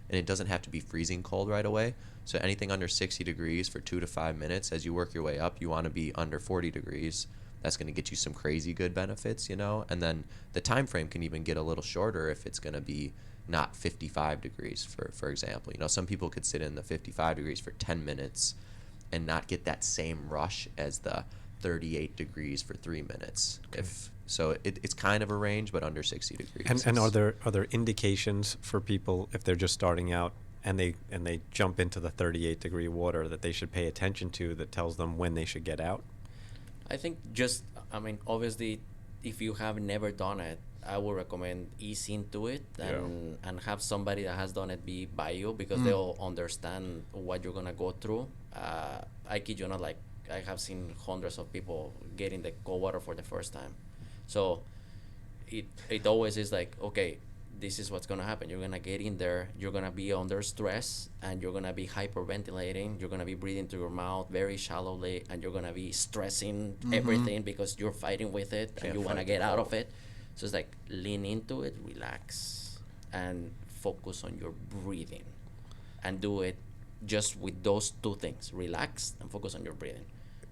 And it doesn't have to be freezing cold right away. So anything under 60 degrees for 2 to 5 minutes, as you work your way up, you want to be under 40 degrees. That's going to get you some crazy good benefits, And then the time frame can even get a little shorter if it's going to be not 55 degrees, for example. Some people could sit in the 55 degrees for 10 minutes and not get that same rush as the 38 degrees for 3 minutes. It's kind of a range, but under 60 degrees. And are there indications for people if they're just starting out and they jump into the 38 degree water that they should pay attention to that tells them when they should get out? I think just, I mean, obviously, if you have never done it, I would recommend ease into it and have somebody that has done it be by you, because they'll understand what you're gonna go through. I kid you not, like I have seen hundreds of people get in the cold water for the first time, so it always is like, okay, this is what's gonna happen. You're gonna get in there, you're gonna be under stress, and you're gonna be hyperventilating. You're gonna be breathing through your mouth very shallowly, and you're gonna be stressing everything because you're fighting with it and Can't you wanna fight get the out of cold. it. So it's like lean into it, relax, and focus on your breathing, and do it just with those two things: relax and focus on your breathing.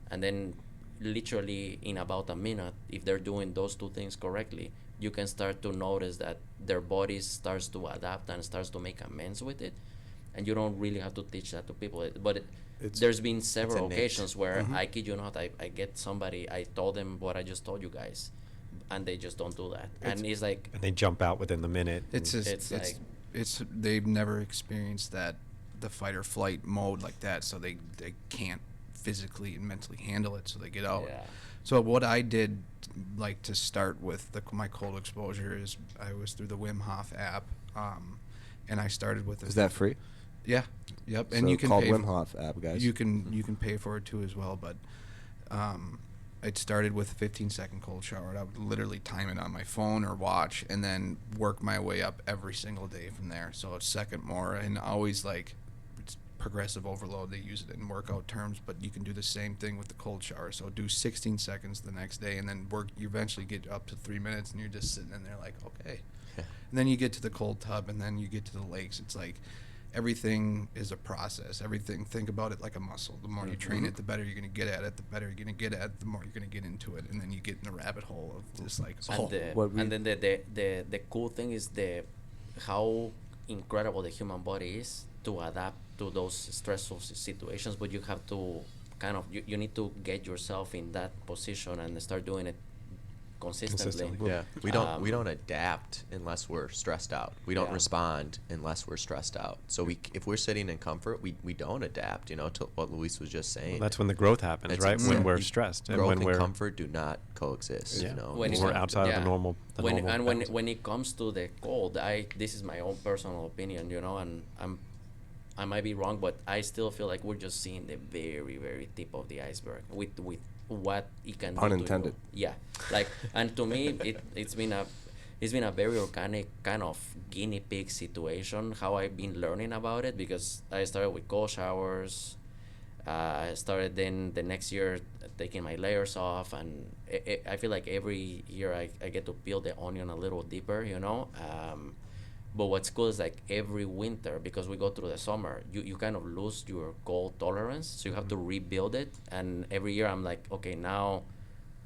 And then literally in about a minute, if they're doing those two things correctly, you can start to notice that their body starts to adapt and starts to make amends with it. And you don't really have to teach that to people. There's been several innate. occasions where I kid you not, I get somebody, I told them what I just told you guys, and they just don't do that. And it's like, And they jump out within the minute. It's and- just It's it's like- it's they've never experienced the fight or flight mode like that, so they can't physically and mentally handle it, so they get out. Yeah. So what I did, like, to start with my cold exposure is I was through the Wim Hof app, and I started with Is that free? Yeah, yep. And So you can called pay Wim Hof app, guys. You can pay for it too as well, but it started with a 15-second cold shower. And I would literally time it on my phone or watch, and then work my way up every single day from there. So a second more, and always, like, it's progressive overload. They use it in workout terms, but you can do the same thing with the cold shower. So do 16 seconds the next day, and then you eventually get up to 3 minutes, and you're just sitting in there like, okay. And then you get to the cold tub, and then you get to the lakes. It's like everything is a process. Everything, think about it like a muscle. The more you train it, the better you're going to get at it. The better you're going to get at it, the more you're going to get into it. And then you get in the rabbit hole of just like, And, and then the cool thing is how incredible the human body is to adapt to those stressful situations. But you have to you need to get yourself in that position and start doing it consistently. Yeah, we don't adapt unless we're stressed out. We don't respond unless we're stressed out. So if we're sitting in comfort, we don't adapt. You know, to what Luis was just saying. Well, that's when the growth happens, It's right? When exact- we're stressed and growth when and we're comfort do not coexist. Yeah. You know, When we're outside of the yeah. normal. When balance. when it comes to the cold, this is my own personal opinion, you know, and I might be wrong, but I still feel like we're just seeing the very, very tip of the iceberg with what it can Pun do intended. to you. Yeah, like, and to me, it's been a very organic kind of guinea pig situation. How I've been learning about it, because I started with cold showers. I started then the next year taking my layers off, and I feel like every year I get to peel the onion a little deeper, you know. But what's cool is, like, every winter, because we go through the summer, you kind of lose your cold tolerance, so you have to rebuild it. And every year I'm like, okay, now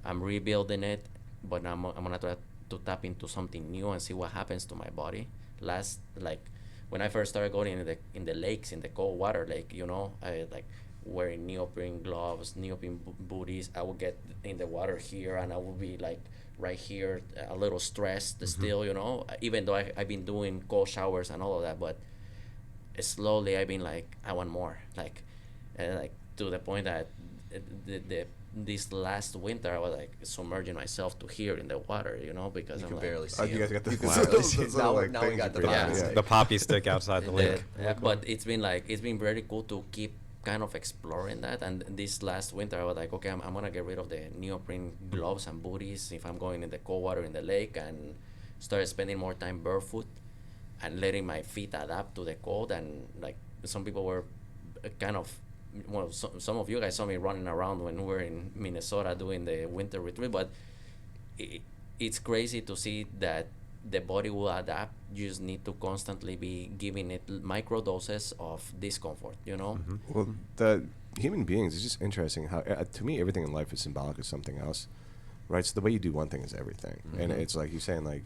I'm rebuilding it, but I'm gonna try to tap into something new and see what happens to my body. Like when I first started going in the lakes, in the cold water, like, you know, I like wearing neoprene gloves, neoprene booties. I would get in the water here, and I would be like right here, a little stressed still, you know, even though I've been doing cold showers and all of that, but slowly I've been like, I want more, like to the point that this last winter I was like submerging myself to here in the water, you know, because you I'm can like, barely see. you guys got the You can those barely see. little, Now, like, now we things got the you put on. poppy Yeah. stick. the poppy stick outside the lake. but it's been very cool to keep kind of exploring that. And this last winter I was like, okay, I'm gonna get rid of the neoprene gloves and booties if I'm going in the cold water in the lake, and started spending more time barefoot and letting my feet adapt to the cold. And like, some people were kind of, well, some of you guys saw me running around when we were in Minnesota doing the winter retreat, but it's crazy to see that the body will adapt. You just need to constantly be giving it micro doses of discomfort, you know? Well, the human beings, it's just interesting how, to me, everything in life is symbolic of something else, right? So the way you do one thing is everything. And it's like you're saying, like,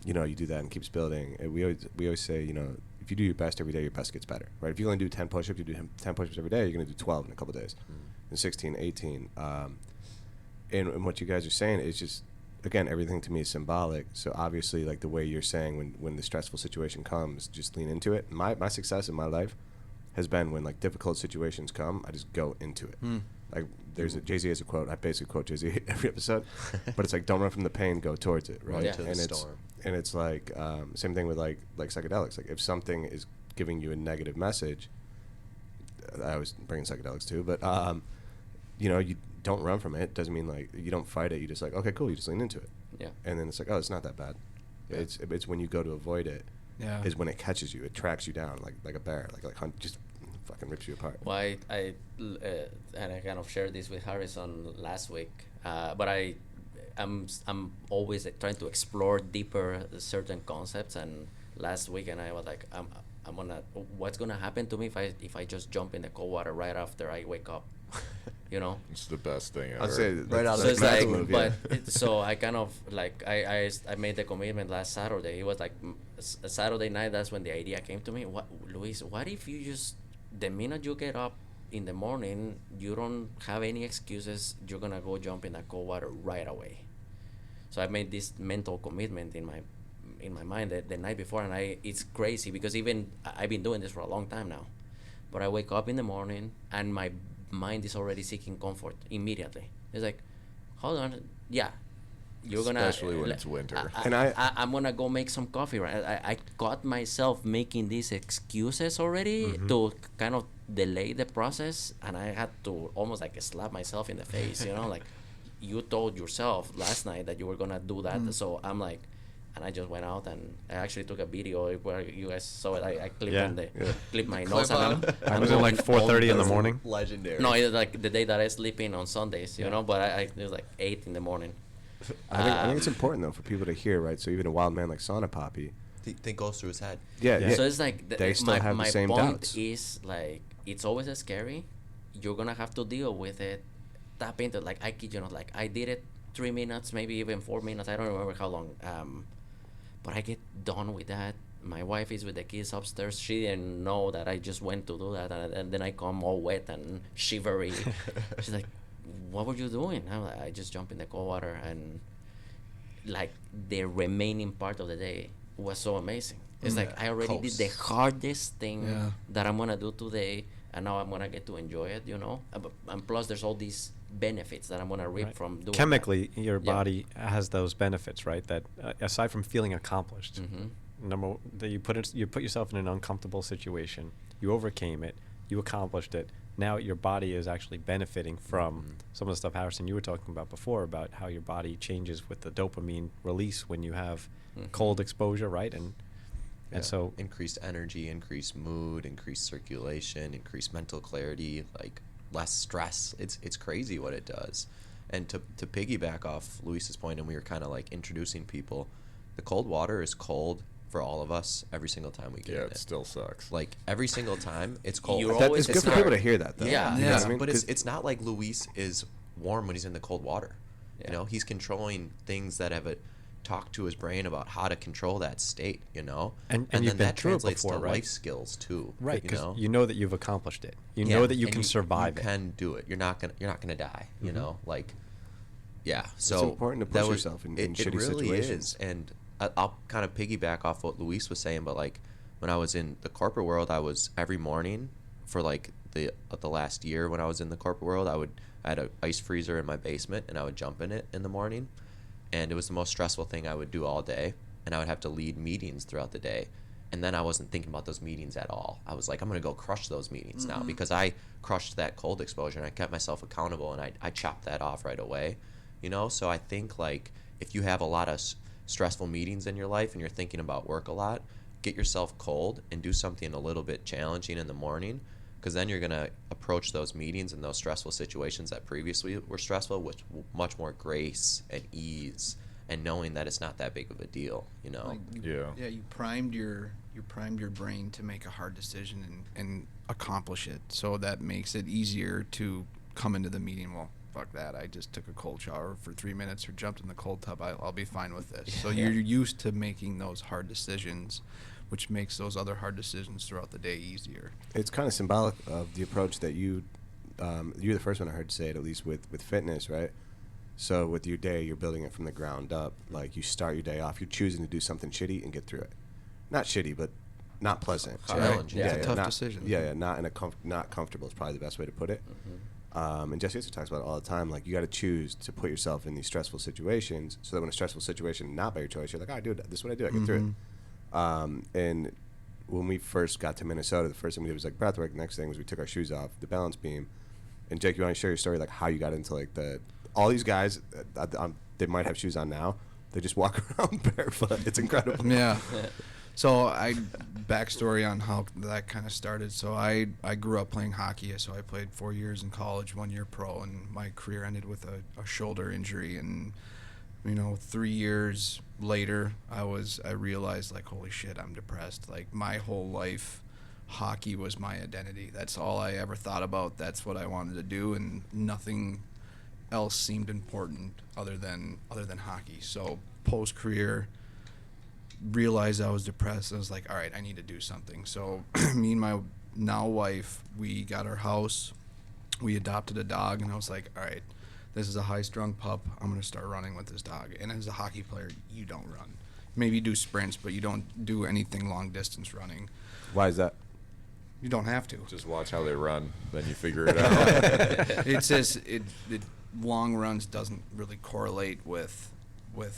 you know, you do that and keeps building. And we always say, you know, if you do your best every day, your best gets better, right? If you only do 10 push-ups, you do 10 push-ups every day, you're going to do 12 in a couple of days, and 16, 18. And what you guys are saying is just, again, everything to me is symbolic. So obviously, like the way you're saying, when the stressful situation comes, just lean into it. My success in my life has been when, like, difficult situations come, I just go into it. like there's a Jay-Z has a quote. I basically quote Jay-Z every episode, but it's like, don't run from the pain, go towards it, right? Run to the and storm. it's like same thing with like psychedelics. Like if something is giving you a negative message, I was bringing psychedelics too, but you know, you don't run from it. Doesn't mean like you don't fight it. You just like, okay, cool. You just lean into it. Yeah. And then it's like, oh, it's not that bad. Yeah. It's when you go to avoid it, Yeah. is when it catches you. It tracks you down like a bear, like hunt, just fucking rips you apart. Well, and I kind of shared this with Harrison last week, but I'm always trying to explore deeper certain concepts. And last week, and I was like, I'm gonna, what's gonna happen to me if I just jump in the cold water right after I wake up, you know? It's the best thing ever. I'd say Right out of So the it's mental like, move, yeah. but so I kind of like I made the commitment last Saturday. It was like Saturday night. That's when the idea came to me. What, Luis? What if you just, the minute you get up in the morning, you don't have any excuses. You're gonna go jump in that cold water right away. So I made this mental commitment in my mind the night before, and it's crazy because even I've been doing this for a long time now, but I wake up in the morning and my mind is already seeking comfort immediately. It's like, hold on, yeah, you're gonna, Especially when it's winter. And I'm gonna go make some coffee. Right, I caught myself making these excuses already to kind of delay the process, and I had to almost like slap myself in the face, you know, like, you told yourself last night that you were gonna do that. So I'm like, and I just went out and I actually took a video where you guys saw it. I clipped Yeah. on the clip my Clip nose. on him? I'm Was it like going 4:30 in the all- morning? Legendary. No, it's like the day that I sleep in on Sundays, you know. But it was like 8 in the morning. I think it's important though for people to hear, right? So even a wild man like Sauna Poppy, Think goes through his head. yeah. So it's like They still have the my same point doubts. is like, it's always scary. You're gonna have to deal with it. Tap into it. Like, I kid you not, like I did it 3 minutes, maybe even 4 minutes. I don't remember how long. But I get done with that. My wife is with the kids upstairs. She didn't know that I just went to do that, and then I come all wet and shivery. She's like, "What were you doing?" I'm like, "I just jumped in the cold water," and like the remaining part of the day was so amazing. It's like I already did the hardest thing Yeah. that I'm gonna do today, and now I'm gonna get to enjoy it, you know. And plus, there's all these benefits that I'm gonna reap Right. from doing Chemically, your Yeah. body has those benefits, right? That aside from feeling accomplished, that you put yourself in an uncomfortable situation, you overcame it, you accomplished it. Now your body is actually benefiting from some of the stuff, Harrison, you were talking about before, about how your body changes with the dopamine release when you have cold exposure, right? And so increased energy, increased mood, increased circulation, increased mental clarity, like less stress. It's crazy what it does. And to piggyback off Luis's point, and we were kind of like introducing people, the cold water is cold for all of us every single time we get Yeah, in it it. still sucks. Like every single time it's cold. You're That, always it's good for not- people to hear that though. Yeah. You know what I Yeah. mean? But 'Cause it's not like Luis is warm when he's in the cold water. Yeah. You know, he's controlling things that have talked to his brain about how to control that state, you know? And then you've been that through it translates before, to right? life skills too. right, you because know? you know that you've accomplished it. You Yeah, know that you and can survive you it. can do it. You're not gonna die, you know? Like, yeah. So important to that push was- yourself in it shitty really situations. is. And I'll kind of piggyback off what Luis was saying, but like when I was in the corporate world, I was every morning for like the last year when I was in the corporate world, I had an ice freezer in my basement and I would jump in it in the morning, and it was the most stressful thing I would do all day, and I would have to lead meetings throughout the day. And then I wasn't thinking about those meetings at all. I was like, I'm going to go crush those meetings now, because I crushed that cold exposure and I kept myself accountable, and I chopped that off right away, you know? So I think like if you have a lot of stressful meetings in your life and you're thinking about work a lot, get yourself cold and do something a little bit challenging in the morning, because then you're going to approach those meetings and those stressful situations that previously were stressful with much more grace and ease, and knowing that it's not that big of a deal, you know? Like Yeah. you primed your brain to make a hard decision and accomplish it. So that makes it easier to come into the meeting. Well, fuck that. I just took a cold shower for 3 minutes or jumped in the cold tub. I'll be fine with this. So you're used to making those hard decisions, which makes those other hard decisions throughout the day easier. It's kind of symbolic of the approach that you're the first one I heard say it, at least with fitness, right? So with your day, you're building it from the ground up. Like you start your day off, you're choosing to do something shitty and get through it. Not shitty, but not pleasant. Challenging. Right? It's a tough not, decision. Yeah, not in a not comfortable is probably the best way to put it. And Jesse also talks about it all the time. Like, you got to choose to put yourself in these stressful situations, so that when a stressful situation not by your choice, you're like, oh, dude, this is what I do. I get through it. And when we first got to Minnesota, the first thing we did was like breath work. The next thing was we took our shoes off, the balance beam. And Jake, you want to share your story, like how you got into like all these guys, they might have shoes on now. They just walk around barefoot. It's incredible. Yeah. So backstory on how that kind of started. So I grew up playing hockey. So I played 4 years in college, 1 year pro, and my career ended with a shoulder injury. And 3 years later, I realized, like, holy shit, I'm depressed. Like, my whole life, hockey was my identity. That's all I ever thought about. That's what I wanted to do, and nothing else seemed important other than hockey. So post career, realized I was depressed. I was like, all right, I need to do something. So me and my now wife, we got our house, we adopted a dog, and I was like, all right, this is a high-strung pup. I'm going to start running with this dog. And as a hockey player, you don't run. Maybe you do sprints, but you don't do anything long-distance running. Why is that? You don't have to. Just watch how they run, then you figure it out. It's just long runs doesn't really correlate with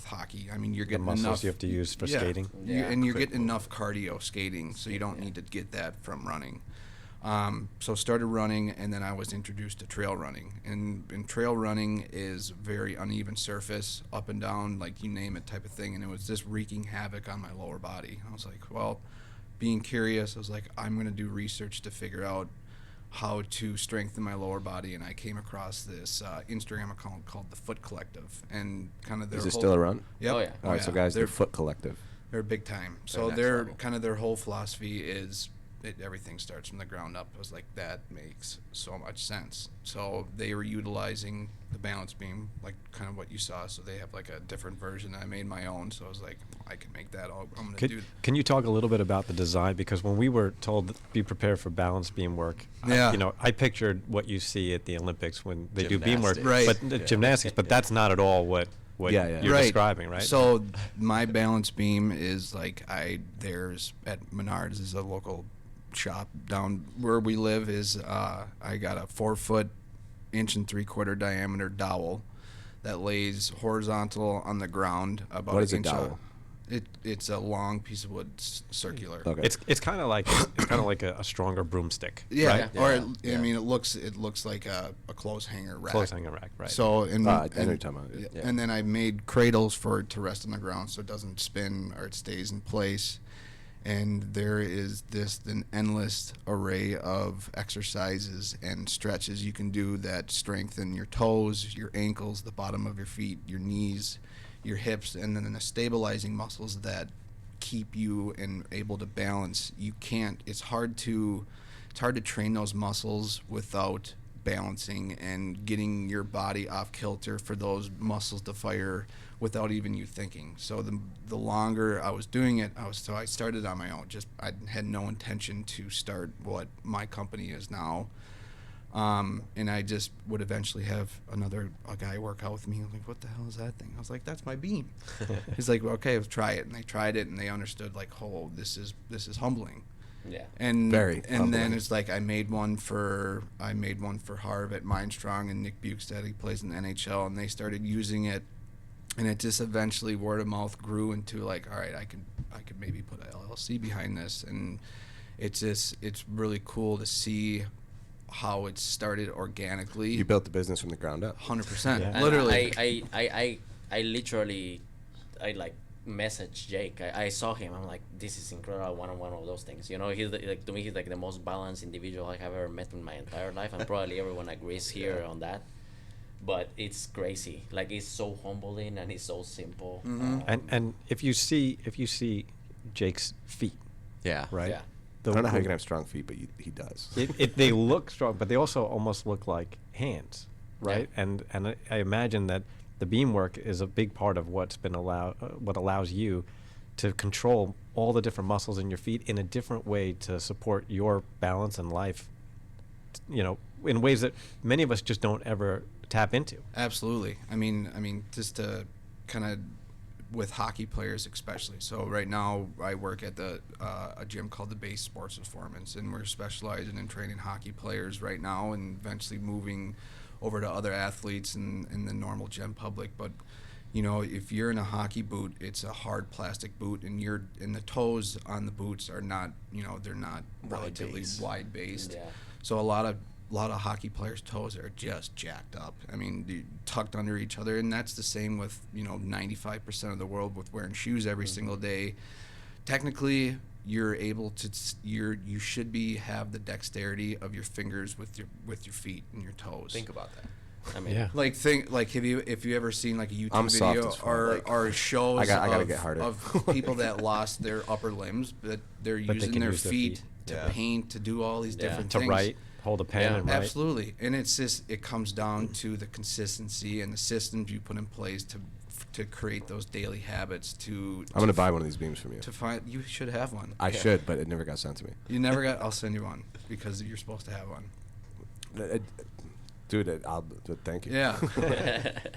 hockey. I mean, you're The getting muscles enough you have to use for skating. And you're getting enough cardio skating, so you don't need to get that from running. So started running, and then I was introduced to trail running. And trail running is very uneven surface, up and down, like you name it type of thing. And it was just wreaking havoc on my lower body. I was like, well, being curious, I was like, I'm going to do research to figure out how to strengthen my lower body. And I came across this Instagram account called The Foot Collective. And kind of their Is it whole, still around? Yep. Oh, yeah. All right, so guys, they're they're Foot Collective. They're big time. So next their level. kind of their whole philosophy is everything starts from the ground up. I was like, that makes so much sense. So they were utilizing the balance beam, like kind of what you saw. So they have like a different version. I made my own. So I was like, I can make that. I'm going to do. Can you talk a little bit about the design? Because when we were told that be prepared for balance beam work, Yeah. I pictured what you see at the Olympics when they do beam work, Gymnastics. Right. but gymnastics. But that's not at all what Yeah. you're Right. describing, right? So my balance beam is like there's at Menards is a local shop down where we live. Is I got a 4 foot, 1.75 inch diameter dowel that lays horizontal on the ground about What is a an inch. dowel? It's a long piece of wood, circular. Okay. it's kind of like a stronger broomstick. Yeah, Right? or Yeah. I mean, it looks like a clothes hanger rack. Clothes hanger rack, right? So and, I know what and, you're talking about, yeah. and then I made cradles for it to rest on the ground so it doesn't spin or it stays in place. And there is an endless array of exercises and stretches you can do that strengthen your toes, your ankles, the bottom of your feet, your knees, your hips, and then the stabilizing muscles that keep you and able to balance. It's hard to train those muscles without balancing and getting your body off kilter for those muscles to fire without even you thinking. So the longer I was doing it, I started on my own. I had no intention to start what my company is now. And I just would eventually have a guy work out with me. I'm like, what the hell is that thing? I was like, that's my beam. He's like, well, okay, let's try it. And they tried it, and they understood, like, oh, this is humbling. Yeah. And Very and humbling. then it's like I made one for Harv at Mindstrong, and Nick Bukestad, he plays in the NHL, and they started using it, and it just eventually word of mouth grew into like, all right, I could maybe put a LLC behind this, and it's really cool to see how it started organically. You built the business from the ground up. 100%, Yeah. literally. And I literally like messaged Jake. I saw him. I'm like, this is incredible. One of those things. He's like, to me, he's like the most balanced individual I have ever met in my entire life, and probably everyone agrees here on that. But it's crazy. Like, it's so humbling and it's so simple. and if you see Jake's feet, Yeah. right? Yeah. I don't know how you can have strong feet, but he does. They look strong, but they also almost look like hands, right? Yeah. And I imagine that the beam work is a big part of what allows you to control all the different muscles in your feet in a different way to support your balance and life, in ways that many of us just don't ever tap into. Absolutely. I mean, just to kind of with hockey players especially. So right now I work at a gym called the Base Sports Performance, and we're specializing in training hockey players right now, and eventually moving over to other athletes in the normal gym public. But you know, if you're in a hockey boot, it's a hard plastic boot, and the toes on the boots are not, you know, they're not relatively wide based. Yeah. So a lot of hockey players' toes are just jacked up. I mean, tucked under each other, and that's the same with, you know, 95% of the world with wearing shoes every single day. Technically, you're able to you should have the dexterity of your fingers with your feet and your toes. Think about that. I mean, Yeah. Like if you ever seen like a YouTube I'm soft video as fuck. or shows I gotta get harder. of people that lost their upper limbs, but they're But they using can their use their feet feet. to Yeah. paint, to do all these Yeah. different To things. write, hold a pen Yeah. and write. Absolutely, and it comes down to the consistency and the systems you put in place to create those daily habits. I'm gonna buy one of these beams from you. to find. You should have one. I should, but it never got sent to me. You never got. I'll send you one because you're supposed to have one. Dude, thank you. Yeah.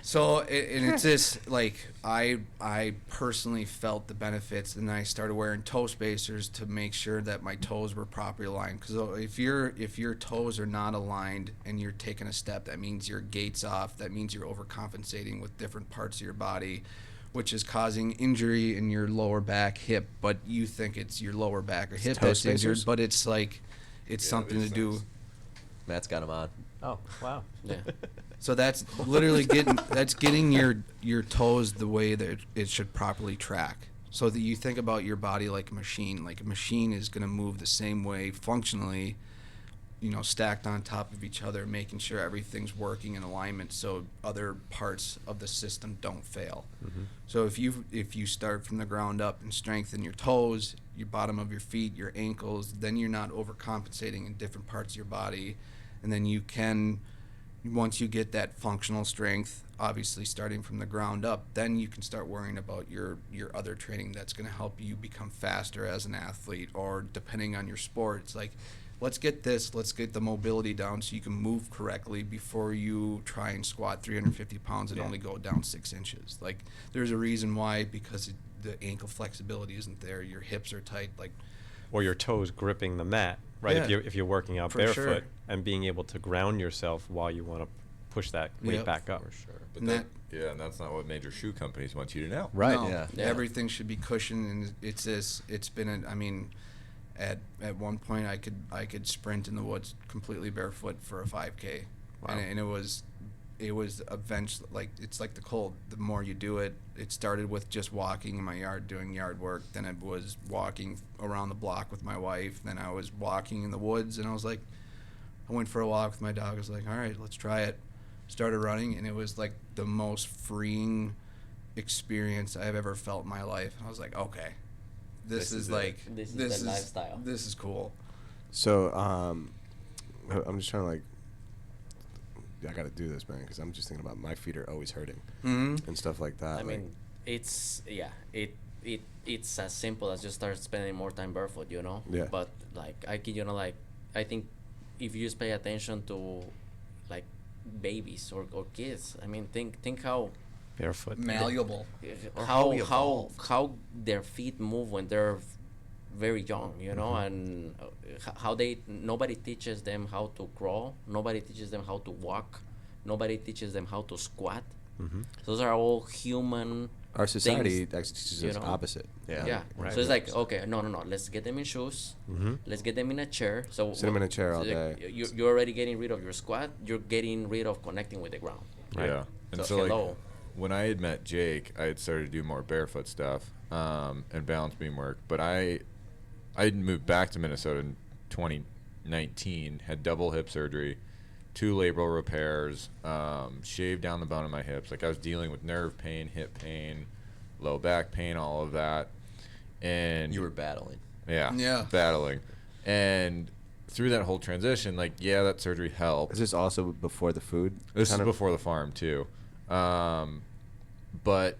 So and it's just like I personally felt the benefits, and I started wearing toe spacers to make sure that my toes were properly aligned. Because if your toes are not aligned and you're taking a step, that means your gait's off. That means you're overcompensating with different parts of your body, which is causing injury in your lower back, hip. But you think it's your lower back or hip toe that's injured, spacers? but it's like it's something to these do. things. Matt's got him on. Oh, wow. Yeah. So that's literally getting your toes the way that it should properly track. So that you think about your body like a machine. Like a machine is going to move the same way functionally, you know, stacked on top of each other, making sure everything's working in alignment so other parts of the system don't fail. So if you start from the ground up and strengthen your toes, your bottom of your feet, your ankles, then you're not overcompensating in different parts of your body. And then you can, once you get that functional strength, obviously starting from the ground up, then you can start worrying about your other training that's going to help you become faster as an athlete, or depending on your sport. It's like, let's get the mobility down so you can move correctly before you try and squat 350 pounds and only go down 6 inches. Like, there's a reason why, because the ankle flexibility isn't there, your hips are tight, like, Or your toes gripping the mat, right? Yeah. If you're working out For barefoot sure. and being able to ground yourself while you want to push that weight Yep. back up. For sure. But And and that's not what major shoe companies want you to know. Right. No, Yeah. Yeah. everything should be cushioned, and it's been I mean, at one point I could sprint in the woods completely barefoot for a 5K, Wow. and it was eventually, like, it's like the cold. The more you do it, it started with just walking in my yard doing yard work. Then it was walking around the block with my wife. Then I was walking in the woods, and I was like, I went for a walk with my dog. I was like, all right, let's try it. Started running, and it was like the most freeing experience I've ever felt in my life. I was like, okay, this is is like This is the lifestyle. This is cool. So I'm just trying to, like, I got to do this, man, because I'm just thinking about my feet are always hurting Mm-hmm. and stuff like that. I like, mean, it's it's as simple as just start spending more time barefoot, you know. Yeah. But like I think if you just pay attention to like babies or kids, I mean, think how Barefoot. Malleable. how their feet move when they're very young, you know, and how nobody teaches them how to crawl, nobody teaches them how to walk, nobody teaches them how to squat. Those are all human. our society things, actually teaches you us know. opposite. Yeah. Right. So it's like, okay, no. Let's get them in shoes. Let's get them in a chair. So Sit 'em in a chair all like, day. You're already getting rid of your squat. You're getting rid of connecting with the ground. Right. Yeah. And So, so, like, hello. when I had met Jake, I had started to do more barefoot stuff and balance beam work. But I had moved back to Minnesota in 2019, had double hip surgery, 2 labral repairs, shaved down the bone of my hips. Like, I was dealing with nerve pain, hip pain, low back pain, all of that. And You were battling. Yeah. battling. And through that whole transition, like, yeah, that surgery helped. Is this also before the food? This is kind of? before the farm too. But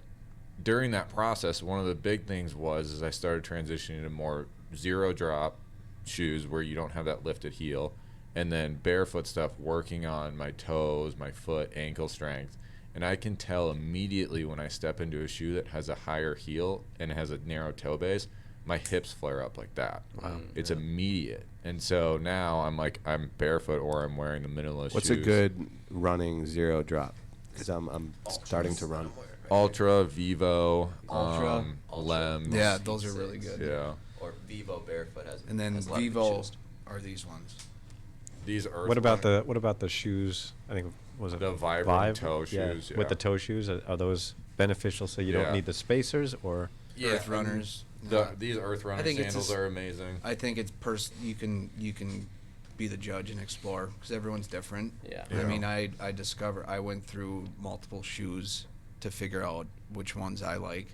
during that process, one of the big things was I started transitioning to more zero drop shoes where you don't have that lifted heel, and then barefoot stuff, working on my toes, my foot, ankle strength. and I can tell immediately when I step into a shoe that has a higher heel and has a narrow toe base, my hips flare up like that. Wow. It's immediate. And so now I'm barefoot or I'm wearing the minimalist What's shoes. a good running zero drop? Because I'm starting to run. Ultra, Vivo, Ultra. Lems. Yeah, those are really good. Yeah. Or Vivo Barefoot has. And then has a lot of good Vivo shoes. are these ones. These Earth What about the shoes? I think was it The Vibram Vive? toe shoes, With yeah. the toe shoes, are those beneficial so you don't Yeah. need the spacers or? Earth Runners. These Earth Runner think it's sandals just- are amazing. I think it's you can be the judge and explore because everyone's different. Yeah. I mean, I I went through multiple shoes to figure out which ones I like,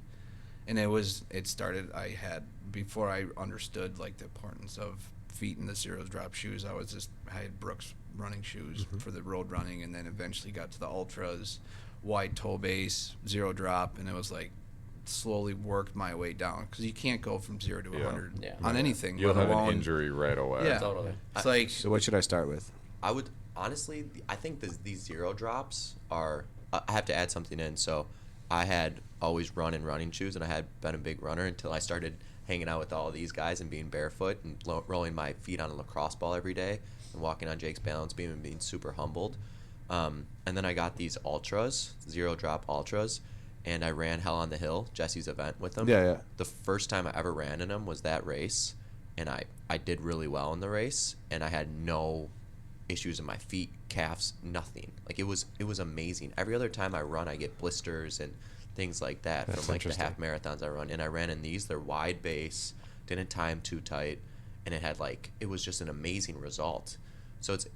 and it started. I had before I understood like the importance of feet in the zero drop shoes. I had Brooks running shoes for the road running, and then eventually got to the ultras, wide toe base, zero drop, and it was like slowly worked my way down because you can't go from 0 to Yeah. 100 Yeah. on anything. You'll let have an alone- injury right away. Yeah, Totally. It's like So what should I start with? I would honestly, I think these zero drops are. I have to add something in. So, I had always run in running shoes, and I had been a big runner until I started hanging out with all these guys and being barefoot and rolling my feet on a lacrosse ball every day and walking on Jake's balance beam and being super humbled. And then I got these ultras, zero drop ultras, and I ran Hell on the Hill, Jesse's event, with them. Yeah. The first time I ever ran in them was that race, and I did really well in the race, and I had no issues in my feet, calves, nothing. Like it was amazing. Every other time I run, I get blisters and things like that That's from like the interesting. half marathons I run. And I ran in these. They're wide base, didn't tie 'em too tight, and it was just an amazing result. So it's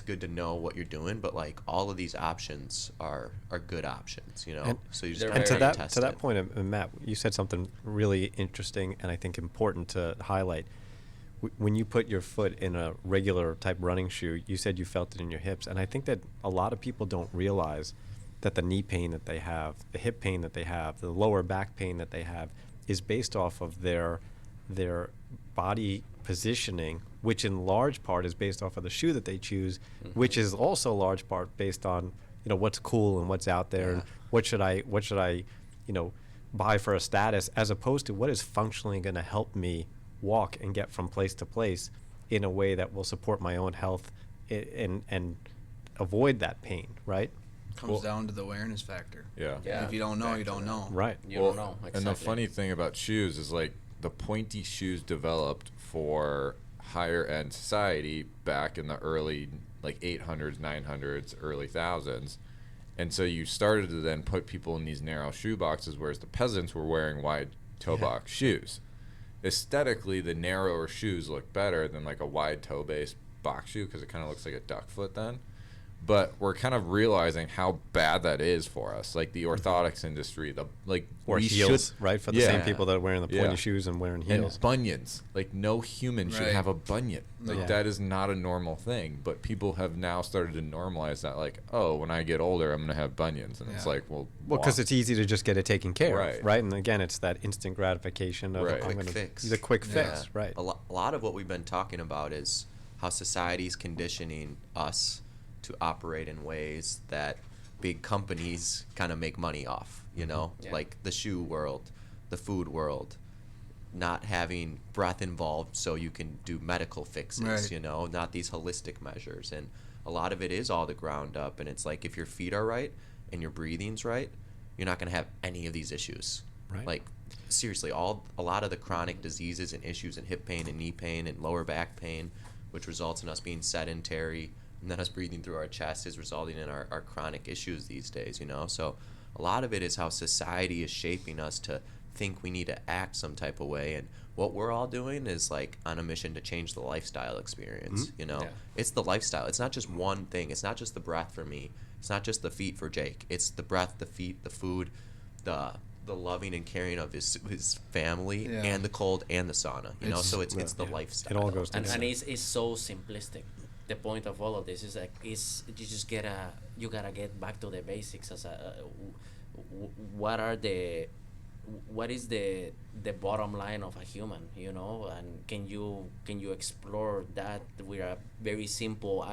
good to know what you're doing, but like all of these options are good options, you know. And- so you just They're gotta And to very try that test to that it. point, Matt, you said something really interesting and I think important to highlight. When you put your foot in a regular type running shoe, you said you felt it in your hips, and I think that a lot of people don't realize that the knee pain that they have, the hip pain that they have, the lower back pain that they have, is based off of their body positioning, which in large part is based off of the shoe that they choose, which is also large part based on what's cool and what's out there, and what should I buy for a status, as opposed to what is functionally going to help me walk and get from place to place in a way that will support my own health and avoid that pain, right? comes down to the awareness factor. Yeah. Yeah. If you don't know, you don't know. Right. You don't know. Exactly. And the funny thing about shoes is like the pointy shoes developed for higher end society back in the early like 800s, 900s, early thousands. And so you started to then put people in these narrow shoe boxes, whereas the peasants were wearing wide toe box shoes. Aesthetically, the narrower shoes look better than like a wide toe base box shoe because it kind of looks like a duck foot then. But we're kind of realizing how bad that is for us. Like the orthotics industry, Or we heels, should- right? For the Yeah. same people that are wearing the pointy Yeah. shoes and wearing And heels. bunions. Like no human should Right. have a bunion. Like Yeah. that is not a normal thing. But people have now started to normalize that. Like, oh, when I get older, I'm gonna have bunions, and it's Yeah. like, well, Because why? it's easy to just get it taken care Right. of, right? And again, it's that instant gratification of Right. I'm Quick gonna- fix. The quick Yeah. fix, right? A lot of what we've been talking about is how society's conditioning us to operate in ways that big companies kind of make money off, you know? Yeah. Like the shoe world, the food world, not having breath involved so you can do medical fixes, Right. you know, not these holistic measures. And a lot of it is all the ground up. And it's like if your feet are right and your breathing's right, you're not going to have any of these issues. Right. Like seriously, a lot of the chronic diseases and issues and hip pain and knee pain and lower back pain, which results in us being sedentary and then us breathing through our chest, is resulting in our chronic issues these days, you know? So a lot of it is how society is shaping us to think we need to act some type of way. And what we're all doing is like on a mission to change the lifestyle experience, you know? Yeah. It's the lifestyle. It's not just one thing. It's not just the breath for me. It's not just the feet for Jake. It's the breath, the feet, the food, the loving and caring of his family, Yeah. and the cold and the sauna, you know? It's- So it's the yeah. lifestyle. It all goes and together. it's so simplistic. The point of all of this is like you just you gotta get back to the basics as what is the bottom line of a human, you know, and can you explore that with a very simple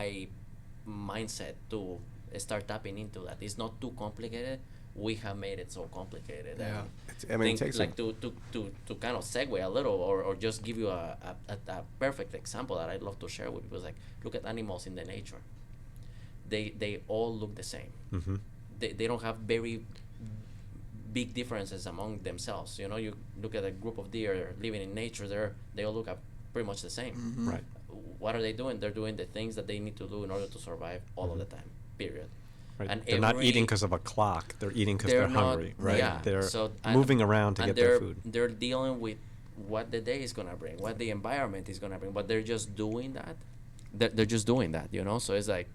mindset to start tapping into that. It's not too complicated. We have made it so complicated. Yeah. And It takes like to kind of segue a little, or just give you a perfect example that I'd love to share with people. Like, look at animals in the nature. They all look the same. Mm-hmm. They don't have very big differences among themselves. You know, you look at a group of deer living in nature, they all look pretty much the same. Right. What are they doing? They're doing the things that they need to do in order to survive all of the time, period. Right. And They're not eating every- because of a clock. They're eating because they're not- hungry, right? Yeah. They're So, moving around to and get their food. They're dealing with what the day is gonna bring, what the environment is gonna bring, but they're just doing that. They're just doing that, you know. So it's like,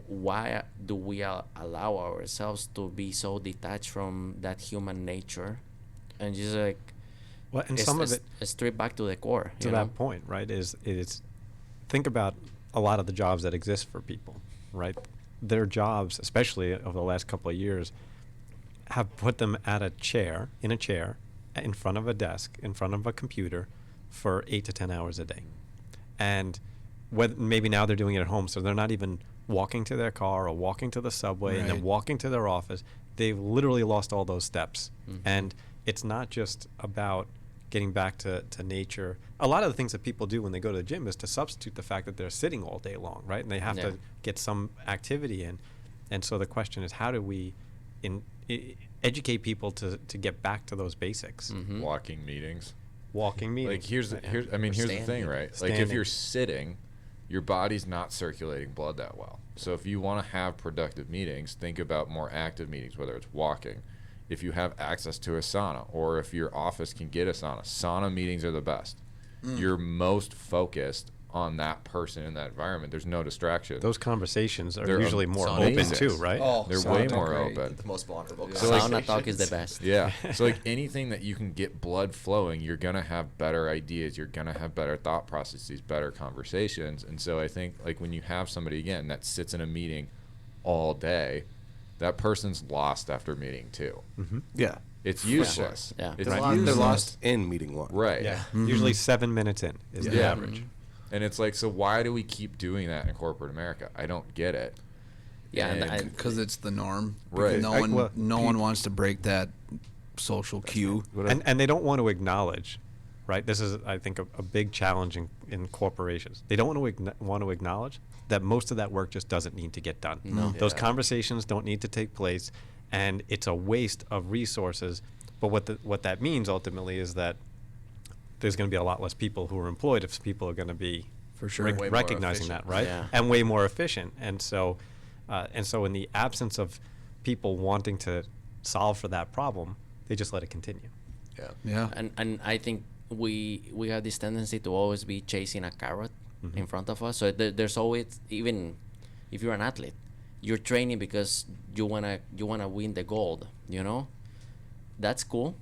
why do we allow ourselves to be so detached from that human nature, and just like, Well, and some of it, straight back to the core. to you know? that point, right, is think about a lot of the jobs that exist for people, right? Their jobs, especially over the last couple of years, have put them in a chair, in front of a desk, in front of a computer, for 8 to 10 hours a day. And maybe now they're doing it at home, so they're not even walking to their car or walking to the subway and then Right. walking to their office. They've literally lost all those steps. And it's not just about getting back to nature. A lot of the things that people do when they go to the gym is to substitute the fact that they're sitting all day long, right? And they have Yeah. to get some activity in. And so the question is, how do we educate people to get back to those basics? Walking meetings. Walking meetings. Like here's the thing, standing. right? Like if Standing. you're sitting, your body's not circulating blood that well. So if you want to have productive meetings, think about more active meetings, whether it's walking. If you have access to a sauna, or if your office can get a sauna meetings are the best. You're most focused on that person in that environment. There's no distraction. Those conversations are They're usually more sauna open meetings. too, right? Oh, They're sauna way talk more great. open. The most vulnerable So, like, Sauna talk is the conversations. best. Yeah. So like anything that you can get blood flowing, you're gonna have better ideas. You're gonna have better thought processes, better conversations. And so I think like when you have somebody again that sits in a meeting all day, that person's lost after meeting 2. Yeah. It's useless. Yeah. It's They're useless. lost in meeting one. Right. Yeah. Usually 7 minutes in is the Yeah. average. And it's like, so why do we keep doing that in corporate America? I don't get it. Yeah, and And- Because it's the norm. Right. No I- one, well, no one wants to break that social cue. And they don't want to acknowledge, right? This is, I think, a big challenge in corporations. They don't want to acknowledge that most of that work just doesn't need to get done. No. Those Yeah. conversations don't need to take place, and it's a waste of resources. But what that means ultimately is that there's going to be a lot less people who are employed if people are going to be For sure. Way more recognizing efficient. that, right? Yeah. And way more efficient. And so in the absence of people wanting to solve for that problem, they just let it continue. Yeah. Yeah. And I think we have this tendency to always be chasing a carrot in front of us. So there's always, even if you're an athlete, you're training because you wanna win the gold. You know, that's cool.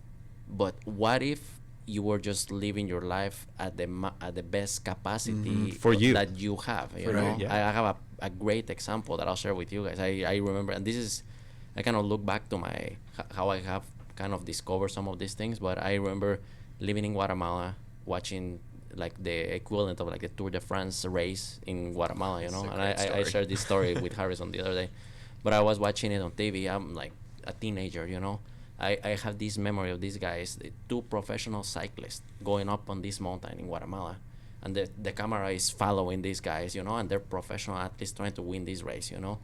But what if you were just living your life at the best capacity For you. that you have? You For know, you, yeah. I have a great example that I'll share with you guys. I remember, and this is, I kind of look back to how I have kind of discovered some of these things. But I remember living in Guatemala, watching like the equivalent of like the Tour de France race in Guatemala, you know. That's a And great I story. shared this story with Harrison the other day, but I was watching it on TV. I'm like a teenager, you know. I have this memory of these guys, the 2 professional cyclists going up on this mountain in Guatemala, and the camera is following these guys, you know, and they're professional athletes trying to win this race, you know.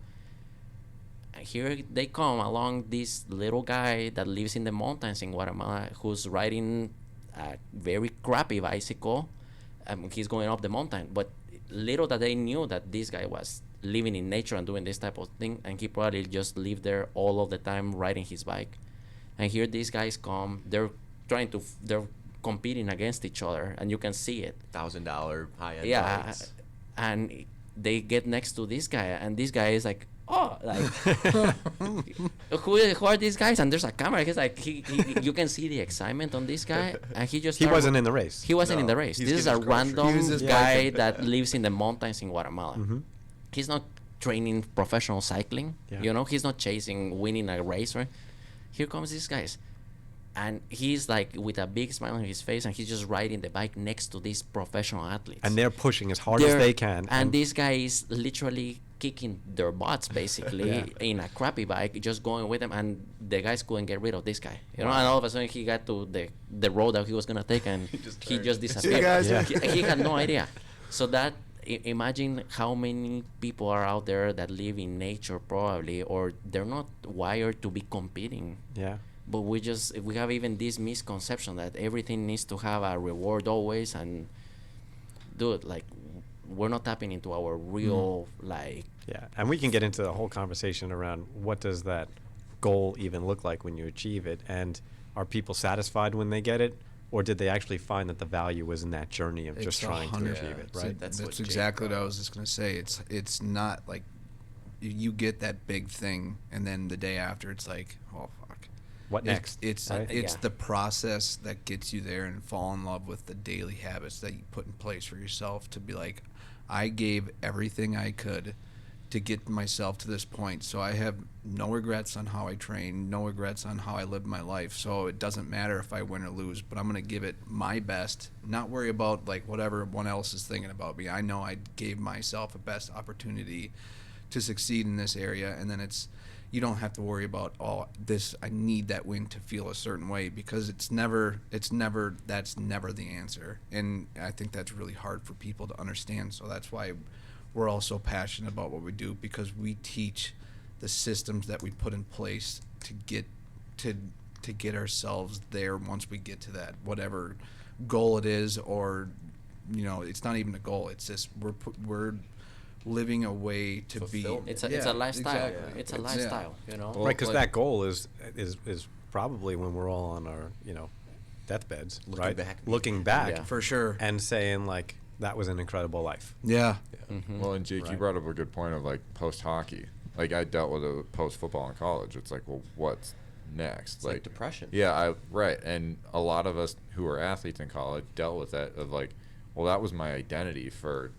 And here they come along, this little guy that lives in the mountains in Guatemala, who's riding a very crappy bicycle. He's going up the mountain, but little that they knew that this guy was living in nature and doing this type of thing, and he probably just lived there all of the time riding his bike. And here these guys come, they're competing against each other, and you can see it. $1,000 high-end Yeah, bikes. and they get next to this guy, and this guy is like, oh, like, who are these guys? And there's a camera. He's like, you can see the excitement on this guy, and he just He started- wasn't in the race. He wasn't in No, the race. he's This is a getting his groceries. random He was just guy biking. that lives in the mountains in Guatemala. He's not training professional cycling. Yeah. You know, he's not chasing winning a race. Right? Here comes these guys, and he's like with a big smile on his face, and he's just riding the bike next to these professional athletes. And they're pushing as hard as They're- they can. And this guy is literally kicking their butts basically in a crappy bike, just going with them, and the guys couldn't get rid of this guy. You know, and all of a sudden he got to the road that he was gonna take, and he just disappeared. guys? Yeah. He had no idea. So that imagine how many people are out there that live in nature probably, or they're not wired to be competing. Yeah. But we have even this misconception that everything needs to have a reward always, and dude, like, we're not tapping into our real like. Yeah, and we can get into the whole conversation around what does that goal even look like when you achieve it, and are people satisfied when they get it, or did they actually find that the value was in that journey of just It's trying to 100. achieve it, So right? that's That's what exactly Jake what I was just gonna say. It's not like you get that big thing, and then the day after, it's like, oh fuck. What next? It's right? it's Yeah. the process that gets you there, and fall in love with the daily habits that you put in place for yourself to be like, I gave everything I could to get myself to this point, so I have no regrets on how I train, no regrets on how I live my life. So it doesn't matter if I win or lose, but I'm gonna give it my best, not worry about like whatever one else is thinking about me. I know I gave myself a best opportunity to succeed in this area, and then you don't have to worry about, oh, this, I need that win to feel a certain way, because that's never the answer. And I think that's really hard for people to understand. So that's why we're all so passionate about what we do, because we teach the systems that we put in place to get ourselves there once we get to that whatever goal it is, or it's not even a goal. It's just we're living a way to be. Fulfillment. It's a Yeah, lifestyle. exactly. It's a It's- lifestyle. You know. Right, because like- that goal is probably when we're all on our deathbeds, Looking right? back. Looking back Yeah. For sure. and saying like that was an incredible life. Yeah. Well, and Jake, you Right. brought up a good point of like post hockey. Like I dealt with a post football in college. It's like, well, what's next? It's like depression. Yeah, right. And a lot of us who were athletes in college dealt with that of like, well, that was my identity for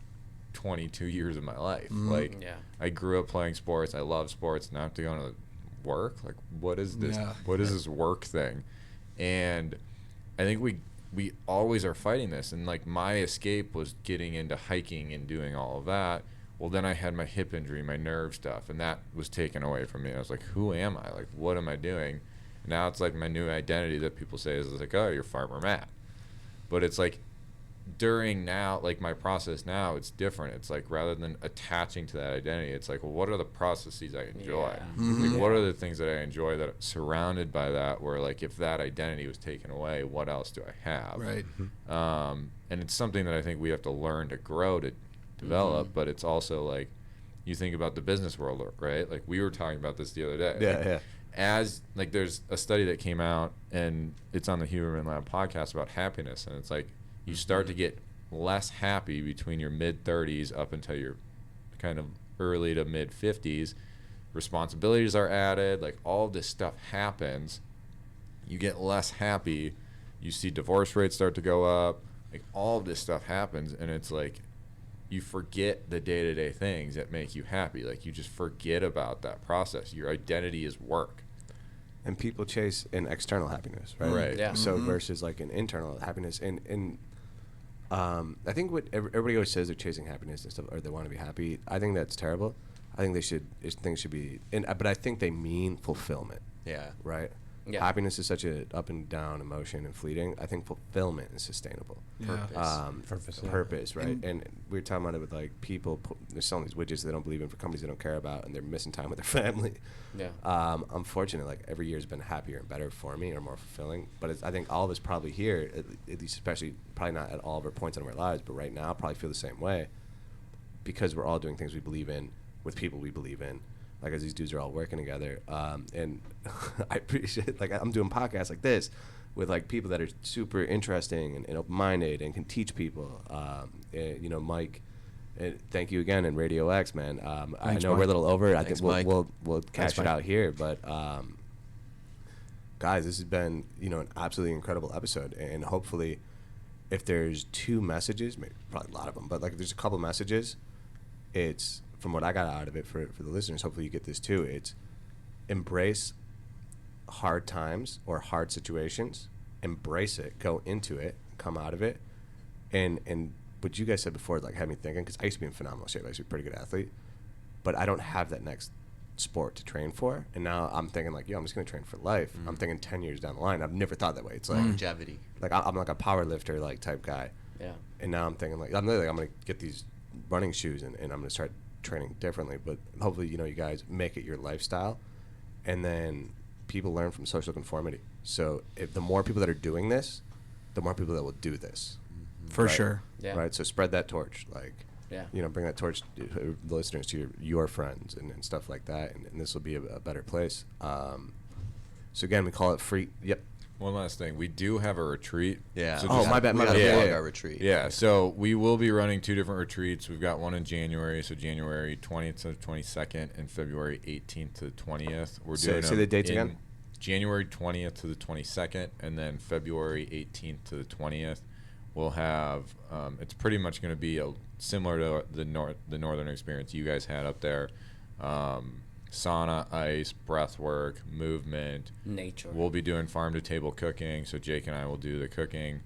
22 years of my life. Like, Yeah. I grew up playing sports. I love sports. Now I have to go to work. Like, what is this? Yeah. What is this work thing? And I think we always are fighting this. And like my escape was getting into hiking and doing all of that. Well, then I had my hip injury, my nerve stuff, and that was taken away from me. I was like, who am I? Like, what am I doing? Now it's like my new identity that people say is like, oh, you're Farmer Matt. But it's like during now, like my process now, it's different. It's like rather than attaching to that identity, it's like, well, what are the processes I enjoy? Yeah. Like, what are the things that I enjoy that are surrounded by that, where like if that identity was taken away, what else do I have? Right. And it's something that I think we have to learn to grow, to develop, but it's also like you think about the business world, right? Like we were talking about this the other day. Yeah, Like, yeah. As like there's a study that came out and it's on the Huberman Lab podcast about happiness, and it's like you start to get less happy between your mid 30s up until your kind of early to mid 50s. Responsibilities are added, like all of this stuff happens. You get less happy. You see divorce rates start to go up. Like all of this stuff happens, and it's like you forget the day-to-day things that make you happy. Like you just forget about that process. Your identity is work. And people chase an external happiness, right? Right. Yeah. So versus like an internal happiness, and I think what everybody always says they're chasing happiness and stuff, or they want to be happy. I think that's terrible. I think things should be, but I think they mean fulfillment, Yeah. right? Yeah. Happiness is such a up and down emotion and fleeting. I think fulfillment is sustainable. Yeah. Purpose. Purpose, yeah. Right? And we were talking about it with like people. They're selling these widgets they don't believe in for companies they don't care about, and they're missing time with their family. Yeah. I'm fortunate. Like every year has been happier and better for me, or more fulfilling. But I think all of us probably here, at least especially probably not at all of our points in our lives, but right now probably feel the same way, because we're all doing things we believe in with people we believe in. Like as these dudes are all working together, and I appreciate, like I'm doing podcasts like this with like people that are super interesting and open-minded and can teach people. And, Mike, thank you again, and Radio X, man. I Thanks, know we're a Mike. little over. I Thanks, think Mike. we'll cash it Mike. out here, but guys, this has been an absolutely incredible episode, and hopefully, if there's two messages, maybe probably a lot of them, but like if there's a couple messages, it's from what I got out of it for the listeners. Hopefully, you get this too. It's embrace hard times or hard situations, embrace it, go into it, come out of it, and what you guys said before like had me thinking, because I used to be in phenomenal shape. I used to be a pretty good athlete, but I don't have that next sport to train for. And now I'm thinking like, yo, I'm just gonna train for life. I'm thinking 10 years down the line. I've never thought that way. It's like Longevity. like I'm like a power lifter like type guy. Yeah. And now I'm thinking like I'm literally I'm gonna get these running shoes and I'm gonna start training differently. But hopefully, you know, you guys make it your lifestyle, and then people learn from social conformity. So if the more people that are doing this, the more people that will do this. For Right. sure. Yeah. Right. So spread that torch. Like, Yeah. you know, bring that torch to the listeners, to your friends and stuff like that. And this will be a better place. So again, we call it free. Yep. One last thing, we do have a retreat. Yeah. So Oh, just- my bad, We my gotta bad. plug Yeah. our retreat. Yeah, so we will be running 2 different retreats. We've got one in January, so January 20th to the 22nd, and February 18th to the 20th. We're Say doing the them dates in again. January 20th to the 22nd, and then February 18th to the 20th. We'll have it's pretty much going to be similar to the northern experience you guys had up there. Sauna, ice, breath work, movement. Nature. We'll be doing farm to table cooking, so Jake and I will do the cooking.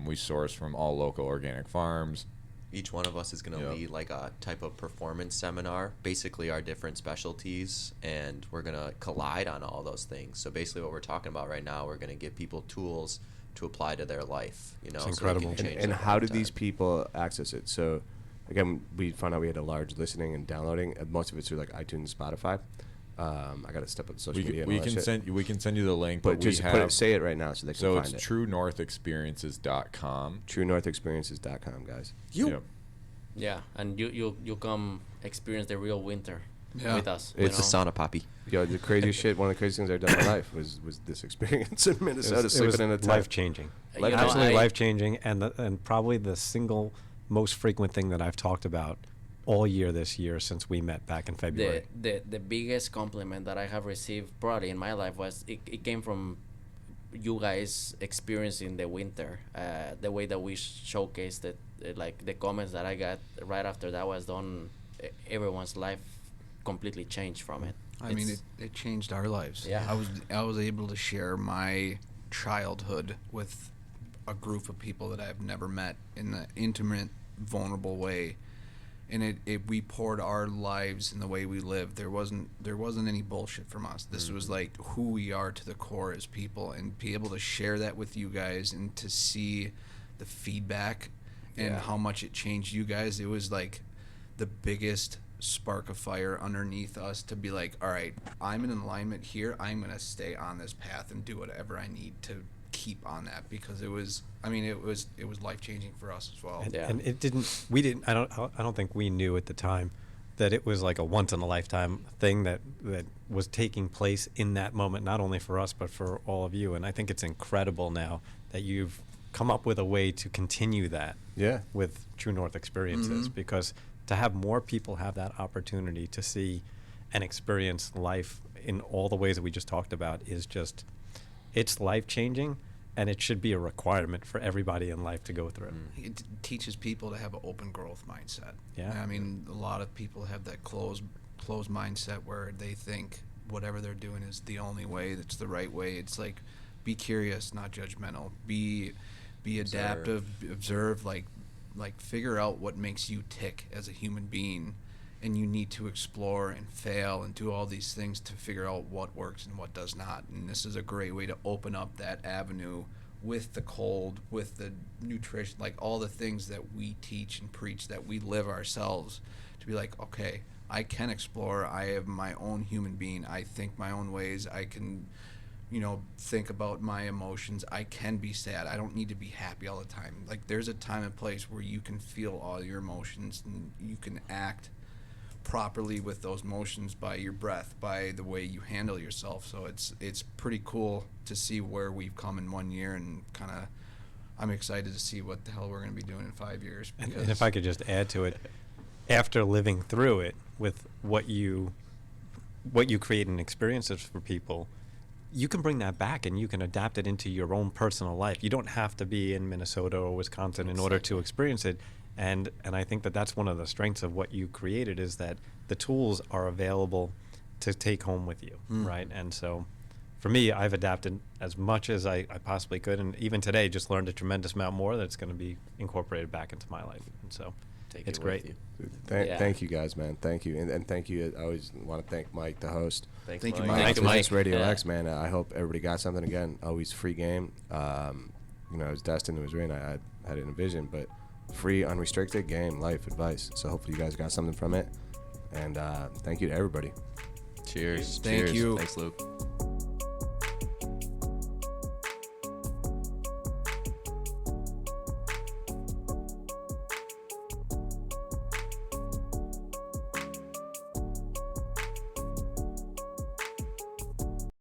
We source from all local organic farms. Each one of us is going to Yep. lead like a type of performance seminar, basically our different specialties, and we're going to collide on all those things. So basically what we're talking about right now, we're going to give people tools to apply to their life, you know. It's so they can incredible. change And their how do lifetime. these people access it? So, again, we found out we had a large listening and downloading. Most of it's through like iTunes, Spotify. I got to step up the social media. And We all that can shit. send we can send you the link, but but just we put have it, say it right now so they can so find it's it. truenorthexperiences.com. TrueNorthExperiences.com, guys. Yep. Yeah, and you come experience the real winter Yeah. with us. It's It's a sauna poppy. Yo, the craziest shit. One of the craziest things I've done in my life was this experience in Minnesota, It sleeping was in a tent. life changing. You know, Absolutely I- life changing, and probably the single most frequent thing that I've talked about all year this year since we met back in February. The biggest compliment that I have received probably in my life was it came from you guys experiencing the winter, the way that we showcased it, like the comments that I got right after that was done, everyone's life completely changed from it. I mean, It's- it changed our lives. Yeah. I was able to share my childhood with a group of people that I've never met in an intimate, vulnerable way. And we poured our lives in the way we lived. There wasn't any bullshit from us. This was like who we are to the core as people, and be able to share that with you guys and to see the feedback and Yeah. how much it changed you guys. It was like the biggest spark of fire underneath us to be like, all right, I'm in alignment here. I'm going to stay on this path and do whatever I need to keep on that, because it was life changing for us as well. And, Yeah. and I don't think we knew at the time that it was like a once in a lifetime thing that was taking place in that moment, not only for us but for all of you. And I think it's incredible now that you've come up with a way to continue that Yeah. with True North Experiences, because to have more people have that opportunity to see and experience life in all the ways that we just talked about is just, it's life changing, and it should be a requirement for everybody in life to go through. It teaches people to have an open growth mindset. Yeah. I mean, a lot of people have that closed mindset where they think whatever they're doing is the only way, that's the right way. It's like, be curious, not judgmental. Be adaptive, observe, like figure out what makes you tick as a human being, and you need to explore and fail and do all these things to figure out what works and what does not. And this is a great way to open up that avenue with the cold, with the nutrition, like all the things that we teach and preach, that we live ourselves, to be like, okay, I can explore. I am my own human being. I think my own ways. I can, think about my emotions. I can be sad. I don't need to be happy all the time. Like, there's a time and place where you can feel all your emotions and you can act properly with those emotions by your breath, by the way you handle yourself. So it's pretty cool to see where we've come in 1 year, and kind of I'm excited to see what the hell we're going to be doing in 5 years. And if I could just add to it, after living through it with what you create in experiences for people, you can bring that back and you can adapt it into your own personal life. You don't have to be in Minnesota or Wisconsin in order to experience it. And I think that that's one of the strengths of what you created, is that the tools are available to take home with you, right? And so for me, I've adapted as much as I possibly could. And even today, just learned a tremendous amount more that's going to be incorporated back into my life. And so Take It's it great. with you. Yeah. Thank you guys, man. Thank you, and thank you. I always want to thank Mike, the host. Thanks, Thank you, Mike. Mike. Thank you, Business Mike. Radio Yeah. X, man. I hope everybody got something again. Always free game. You know, it was destined, it was written. I had it envisioned, but free, unrestricted game, life advice. So hopefully you guys got something from it. And thank you to everybody. Cheers. Thank Cheers. you. Thanks, Luke.